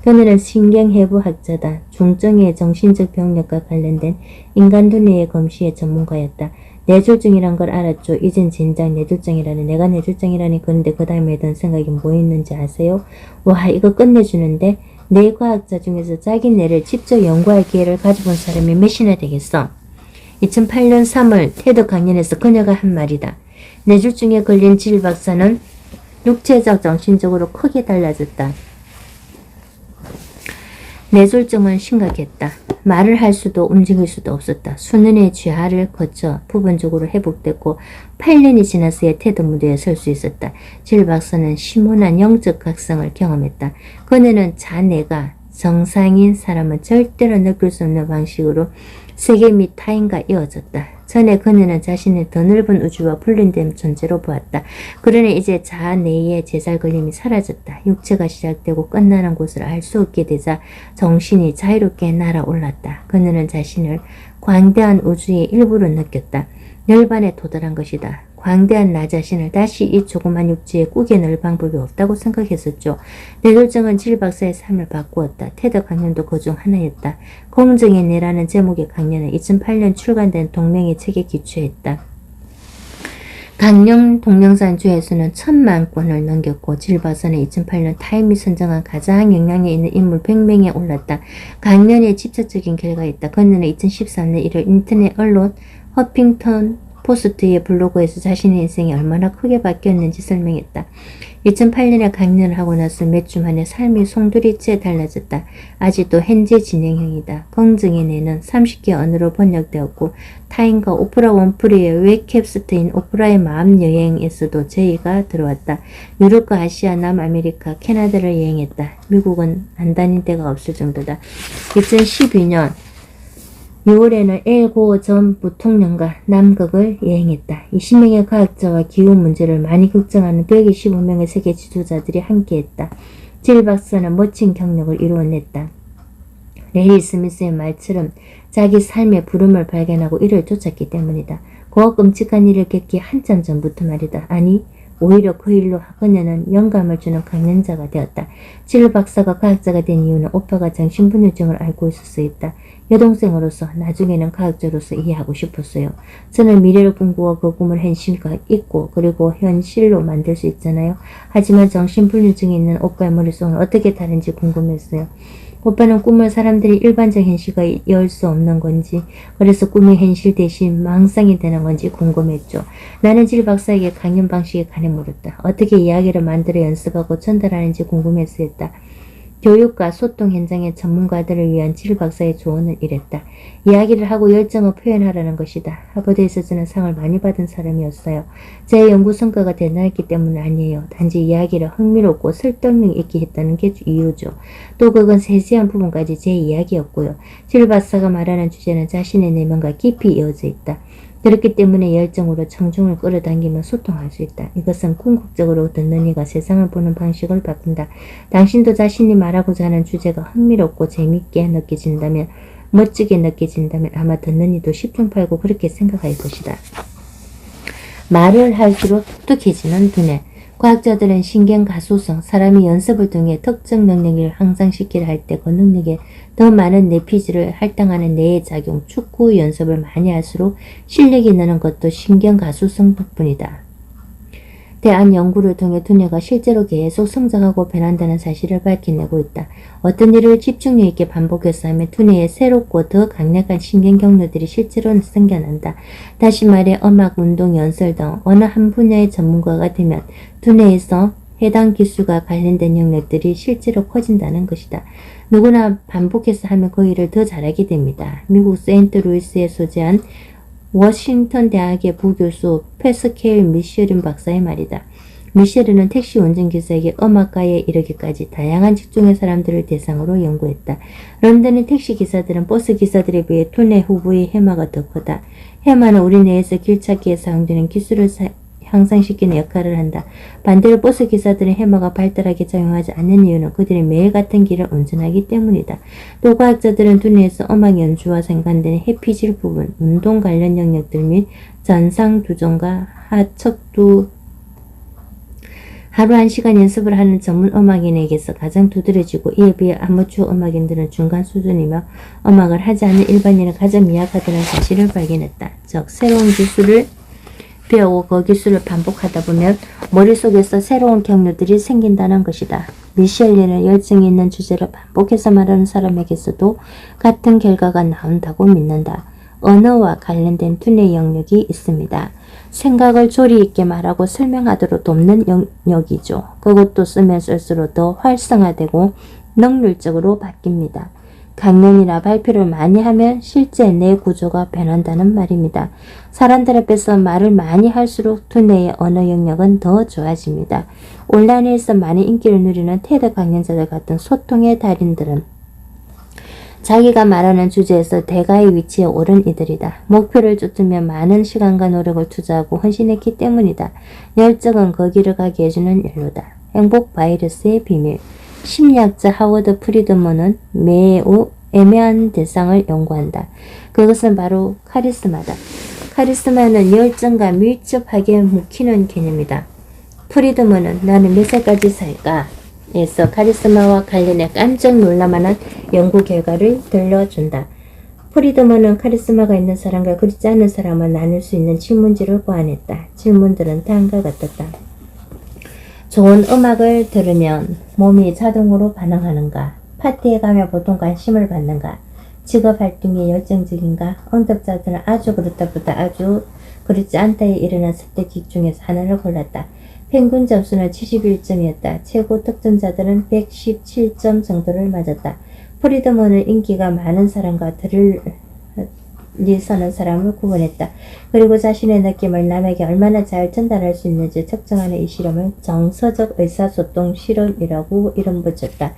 그녀는 신경해부학자다. 중증의 정신적 병력과 관련된 인간 두뇌의 검시의 전문가였다. 뇌졸중이란 걸 알았죠. 이젠 진작 뇌졸중이라니. 내가 뇌졸중이라니. 그런데 그 다음에 든 생각이 뭐 있는지 아세요? 와, 이거 끝내주는데 뇌과학자 중에서 자기 뇌를 직접 연구할 기회를 가져본 사람이 몇이나 되겠어? 2008년 3월 테드 강연에서 그녀가 한 말이다. 뇌졸중에 걸린 질 박사는 육체적, 정신적으로 크게 달라졌다. 뇌졸중은 심각했다. 말을 할 수도 움직일 수도 없었다. 수년의 재활을 거쳐 부분적으로 회복됐고 8년이 지나서야 테드 무대에 설 수 있었다. 질 박사는 심오한 영적 각성을 경험했다. 그녀는 자네가 정상인 사람은 절대로 느낄 수 없는 방식으로 세계 및 타인과 이어졌다. 전에 그녀는 자신을 더 넓은 우주와 분리된 존재로 보았다. 그러나 이제 자아내의 제살걸림이 사라졌다. 육체가 시작되고 끝나는 곳을 알 수 없게 되자 정신이 자유롭게 날아올랐다. 그녀는 자신을 광대한 우주의 일부로 느꼈다. 열반에 도달한 것이다. 광대한 나 자신을 다시 이 조그만 육지에 꾸겨넣을 방법이 없다고 생각했었죠. 뇌졸중은 질 박사의 삶을 바꾸었다. 테드 강연도 그 중 하나였다. 공정의 뇌라는 제목의 강연은 2008년 출간된 동명의 책에 기초했다. 강연 동영상 조회수는 1000만 건을 넘겼고 질 박사는 2008년 타임이 선정한 가장 영향력 있는 인물 100명에 올랐다. 강연의 직접적인 결과였다. 그녀는 2013년 1월 인터넷 언론 허핑턴 포스트의 블로그에서 자신의 인생이 얼마나 크게 바뀌었는지 설명했다. 2008년에 강연을 하고 나서 몇 주 만에 삶이 송두리째 달라졌다. 아직도 현재 진행형이다. 공정의 뇌는 30개 언어로 번역되었고 타인과 오프라 원프리의 웹캡스트인 오프라의 마음여행에서도 제의가 들어왔다. 유럽과 아시아, 남아메리카, 캐나다를 여행했다. 미국은 안 다닌 데가 없을 정도다. 2012년 6월에는 엘고 전 부통령과 남극을 여행했다. 20명의 과학자와 기후 문제를 많이 걱정하는 125명의 세계 지도자들이 함께했다. 질 박사는 멋진 경력을 이루어냈다. 레리 스미스의 말처럼 자기 삶의 부름을 발견하고 이를 쫓았기 때문이다. 그 끔찍한 일을 겪기 한참 전부터 말이다. 아니, 오히려 그 일로 그녀는 영감을 주는 강연자가 되었다. 질 박사가 과학자가 된 이유는 오빠가 정신분열증을 앓고 있었으였다. 여동생으로서 나중에는 과학자로서 이해하고 싶었어요. 저는 미래를 꿈꾸어 그 꿈을 현실과 있고 그리고 현실로 만들 수 있잖아요. 하지만 정신분열증이 있는 오빠의 머릿속은 어떻게 다른지 궁금했어요. 오빠는 꿈을 사람들이 일반적 현실과 열 수 없는 건지, 그래서 꿈이 현실 대신 망상이 되는 건지 궁금했죠. 나는 질 박사에게 강연 방식에 관해 물었다. 어떻게 이야기를 만들어 연습하고 전달하는지 궁금했었다. 교육과 소통 현장의 전문가들을 위한 질 박사의 조언을 이랬다. 이야기를 하고 열정을 표현하라는 것이다. 하버드에서 저는 상을 많이 받은 사람이었어요. 제 연구 성과가 대단했기 때문은 아니에요. 단지 이야기를 흥미롭고 설득력 있게 했다는 게 이유죠. 또 그건 세세한 부분까지 제 이야기였고요. 질 박사가 말하는 주제는 자신의 내면과 깊이 이어져 있다. 그렇기 때문에 열정으로 청중을 끌어당기며 소통할 수 있다. 이것은 궁극적으로 듣는 이가 세상을 보는 방식을 바꾼다. 당신도 자신이 말하고자 하는 주제가 흥미롭고 재미있게 느껴진다면, 멋지게 느껴진다면 아마 듣는 이도 10중 8구 그렇게 생각할 것이다. 말을 할수록 똑똑해지는 두뇌. 과학자들은 신경 가소성, 사람이 연습을 통해 특정 능력을 향상시키려 할 때 그 능력에 더 많은 내피지를 할당하는 뇌의 작용, 축구 연습을 많이 할수록 실력이 느는 것도 신경 가소성 덕분이다. 대한 연구를 통해 두뇌가 실제로 계속 성장하고 변한다는 사실을 밝혀내고 있다. 어떤 일을 집중력 있게 반복해서 하면 두뇌에 새롭고 더 강력한 신경 경로들이 실제로 생겨난다. 다시 말해 음악, 운동, 연설 등 어느 한 분야의 전문가가 되면 두뇌에서 해당 기술과 관련된 영역들이 실제로 커진다는 것이다. 누구나 반복해서 하면 그 일을 더 잘하게 됩니다. 미국 세인트루이스에 소재한 워싱턴 대학의 부교수 패스케일 미쉐린 박사의 말이다. 미쉐린은 택시 운전기사에게 음악가에 이르기까지 다양한 직종의 사람들을 대상으로 연구했다. 런던의 택시기사들은 버스기사들에 비해 두뇌 후부의 해마가 더 크다. 해마는 우리 뇌에서 길찾기에 사용되는 기술을 향상시키는 역할을 한다. 반대로 버스기사들은 해마가 발달하게 작용하지 않는 이유는 그들이 매일 같은 길을 운전하기 때문이다. 또 과학자들은 두뇌에서 음악 연주와 상관되는 해피질 부분, 운동 관련 영역들 및 전상두종과 하척두 하루 1시간 연습을 하는 전문 음악인에게서 가장 두드러지고 이에 비해 아마추어 음악인들은 중간 수준이며 음악을 하지 않는 일반인은 가장 미약하다는 사실을 발견했다. 즉 새로운 기술을 배우고 그 기술을 반복하다 보면 머릿속에서 새로운 경로들이 생긴다는 것이다. 미셸리는 열정이 있는 주제를 반복해서 말하는 사람에게서도 같은 결과가 나온다고 믿는다. 언어와 관련된 두뇌 영역이 있습니다. 생각을 조리 있게 말하고 설명하도록 돕는 영역이죠. 그것도 쓰면 쓸수록 더 활성화되고 능률적으로 바뀝니다. 강연이나 발표를 많이 하면 실제 뇌 구조가 변한다는 말입니다. 사람들 앞에서 말을 많이 할수록 두뇌의 언어 영역은 더 좋아집니다. 온라인에서 많은 인기를 누리는 테드 강연자들 같은 소통의 달인들은 자기가 말하는 주제에서 대가의 위치에 오른 이들이다. 목표를 쫓으면 많은 시간과 노력을 투자하고 헌신했기 때문이다. 열정은 그 길을 가게 해주는 연료다. 행복 바이러스의 비밀. 심리학자 하워드 프리드먼은 매우 애매한 대상을 연구한다. 그것은 바로 카리스마다. 카리스마는 열정과 밀접하게 묵히는 개념이다. 프리드먼은 나는 몇 살까지 살까? 에서 카리스마와 관련해 깜짝 놀랄만한 연구 결과를 들려준다. 프리드먼은 카리스마가 있는 사람과 그렇지 않은 사람을 나눌 수 있는 질문지를 고안했다. 질문들은 다음과 같았다. 좋은 음악을 들으면 몸이 자동으로 반응하는가? 파티에 가면 보통 관심을 받는가? 직업 활동에 열정적인가? 응답자들은 아주 그렇다보다 아주 그렇지 않다에 이르는 선택지 중에서 하나를 골랐다. 평균 점수는 71점이었다. 최고 득점자들은 117점 정도를 맞았다. 프리드먼은 인기가 많은 사람과 들을 서는 사람을 구분했다. 그리고 자신의 느낌을 남에게 얼마나 잘 전달할 수 있는지 측정하는 이 실험을 정서적 의사소통 실험이라고 이름 붙였다.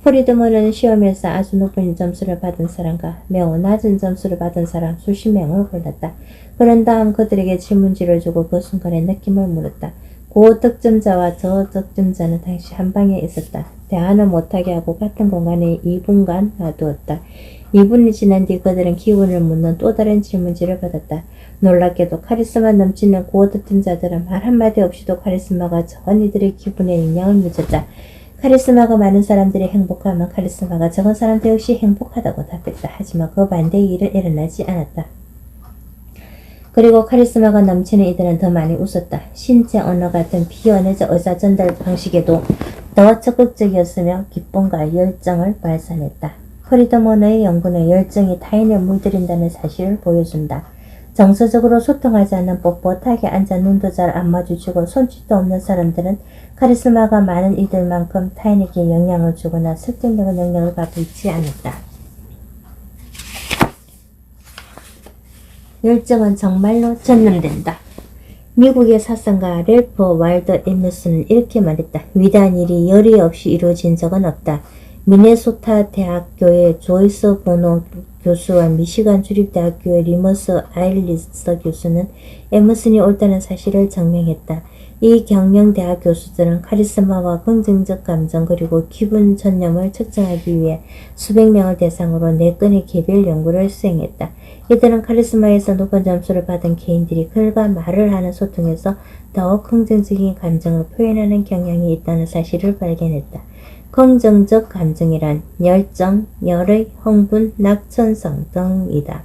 프리드먼은 시험에서 아주 높은 점수를 받은 사람과 매우 낮은 점수를 받은 사람 수십 명을 골랐다. 그런 다음 그들에게 질문지를 주고 그 순간의 느낌을 물었다. 고득점자와 저득점자는 당시 한 방에 있었다. 대화는 못하게 하고 같은 공간에 2분간 놔두었다. 2분이 지난 뒤 그들은 기운을 묻는 또 다른 질문지를 받았다. 놀랍게도 카리스마 넘치는 고득점자들은 말 한마디 없이도 카리스마가 전 이들의 기분에 영향을 미쳤다. 카리스마가 많은 사람들이 행복하면 카리스마가 적은 사람들 역시 행복하다고 답했다. 하지만 그 반대의 일은 일어나지 않았다. 그리고 카리스마가 넘치는 이들은 더 많이 웃었다. 신체 언어 같은 비언어적 의사 전달 방식에도 더 적극적이었으며 기쁨과 열정을 발산했다. 프리드먼의 연구는 열정이 타인을 물들인다는 사실을 보여준다. 정서적으로 소통하지 않는 뻣뻣하게 앉아 눈도 잘 안 마주치고 손짓도 없는 사람들은 카리스마가 많은 이들만큼 타인에게 영향을 주거나 설득력의 영향을 받고 있지 않았다. 열정은 정말로 전염된다. 미국의 사상가 래프 와일더 에머슨은 이렇게 말했다. 위대한 일이 열의 없이 이루어진 적은 없다. 미네소타 대학교의 조이스 보노 교수와 미시간 주립대학교의 리머스 아일리스 교수는 에머슨이 옳다는 사실을 증명했다. 이 경영 대학 교수들은 카리스마와 긍정적 감정 그리고 기분 전염을 측정하기 위해 수백 명을 대상으로 4건의 개별 연구를 수행했다. 이들은 카리스마에서 높은 점수를 받은 개인들이 글과 말을 하는 소통에서 더욱 긍정적인 감정을 표현하는 경향이 있다는 사실을 발견했다. 긍정적 감정이란 열정, 열의, 흥분, 낙천성 등이다.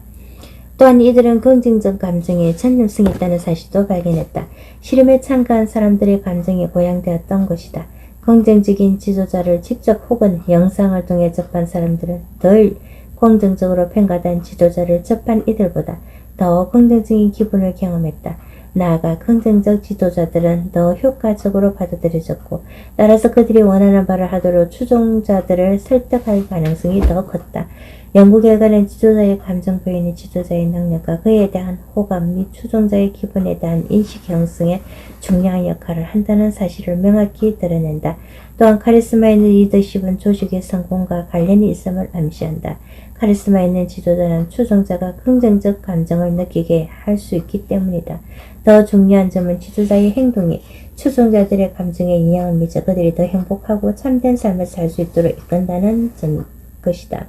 또한 이들은 긍정적 감정에 전염성이 있다는 사실도 발견했다. 실험에 참가한 사람들의 감정이 고양되었던 것이다. 긍정적인 지도자를 직접 혹은 영상을 통해 접한 사람들은 덜 긍정적으로 평가된 지도자를 접한 이들보다 더 긍정적인 기분을 경험했다. 나아가 긍정적 지도자들은 더 효과적으로 받아들여졌고 따라서 그들이 원하는 바를 하도록 추종자들을 설득할 가능성이 더 컸다. 연구 결과는 지도자의 감정 표현이 지도자의 능력과 그에 대한 호감 및 추종자의 기분에 대한 인식 형성에 중요한 역할을 한다는 사실을 명확히 드러낸다. 또한 카리스마 있는 리더십은 조직의 성공과 관련이 있음을 암시한다. 카리스마 있는 지도자는 추종자가 긍정적 감정을 느끼게 할 수 있기 때문이다. 더 중요한 점은 지도자의 행동이 추종자들의 감정에 영향을 미쳐 그들이 더 행복하고 참된 삶을 살 수 있도록 이끈다는 것이다.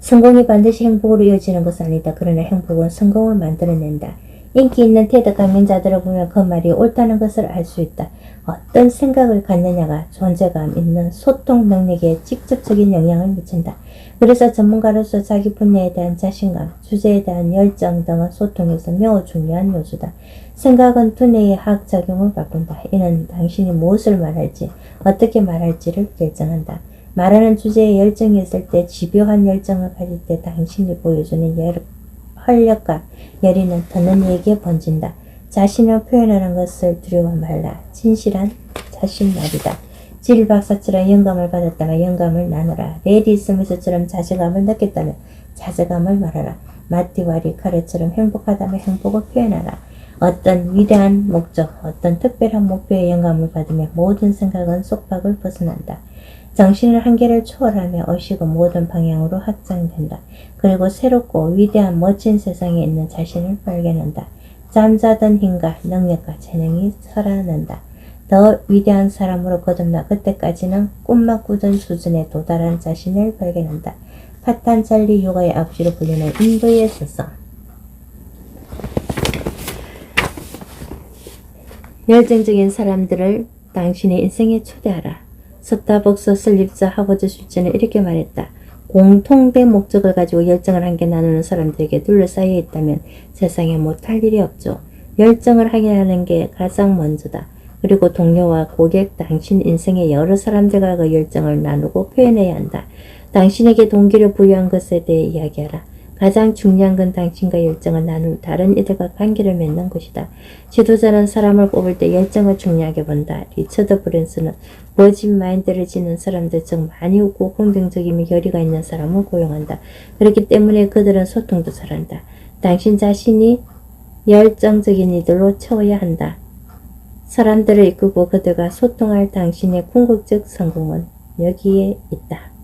성공이 반드시 행복으로 이어지는 것은 아니다. 그러나 행복은 성공을 만들어낸다. 인기 있는 테드 강연자들을 보면 그 말이 옳다는 것을 알 수 있다. 어떤 생각을 갖느냐가 존재감 있는 소통 능력에 직접적인 영향을 미친다. 그래서 전문가로서 자기 분야에 대한 자신감, 주제에 대한 열정 등은 소통에서 매우 중요한 요소다. 생각은 두뇌의 화학작용을 바꾼다. 이는 당신이 무엇을 말할지, 어떻게 말할지를 결정한다. 말하는 주제에 열정이 있을 때, 집요한 열정을 가질 때 당신이 보여주는 활력과 열의는 듣는 이에게 번진다. 자신을 표현하는 것을 두려워 말라. 진실한 자신말이다. 질 박사처럼 영감을 받았다면 영감을 나누라. 레디 스미스처럼 자신감을 느꼈다면 자신감을 말하라. 마티와 리카르처럼 행복하다면 행복을 표현하라. 어떤 위대한 목적, 어떤 특별한 목표에 영감을 받으면 모든 생각은 속박을 벗어난다. 정신은 한계를 초월하며 의식은 모든 방향으로 확장된다. 그리고 새롭고 위대한 멋진 세상에 있는 자신을 발견한다. 잠자던 힘과 능력과 재능이 살아난다. 더 위대한 사람으로 거듭나 그때까지는 꿈만 꾸던 수준에 도달한 자신을 발견한다. 파탄잘리 요가의 아버지로 불리는 인도의 스승. 열정적인 사람들을 당신의 인생에 초대하라. 스타벅스 설립자 하버드 슐츠는 이렇게 말했다. 공통된 목적을 가지고 열정을 함께 나누는 사람들에게 둘러싸여 있다면 세상에 못할 일이 없죠. 열정을 하게 하는 게 가장 먼저다. 그리고 동료와 고객, 당신 인생의 여러 사람들과 그 열정을 나누고 표현해야 한다. 당신에게 동기를 부여한 것에 대해 이야기하라. 가장 중요한 건 당신과 열정을 나눌 다른 이들과 관계를 맺는 것이다. 지도자는 사람을 뽑을 때 열정을 중요하게 본다. 리처드 브랜슨은 버진 마인드를 지닌 사람들 중 많이 웃고 긍정적이며 열의가 있는 사람을 고용한다. 그렇기 때문에 그들은 소통도 잘한다. 당신 자신이 열정적인 이들로 채워야 한다. 사람들을 이끌고 그들과 소통할 당신의 궁극적 성공은 여기에 있다.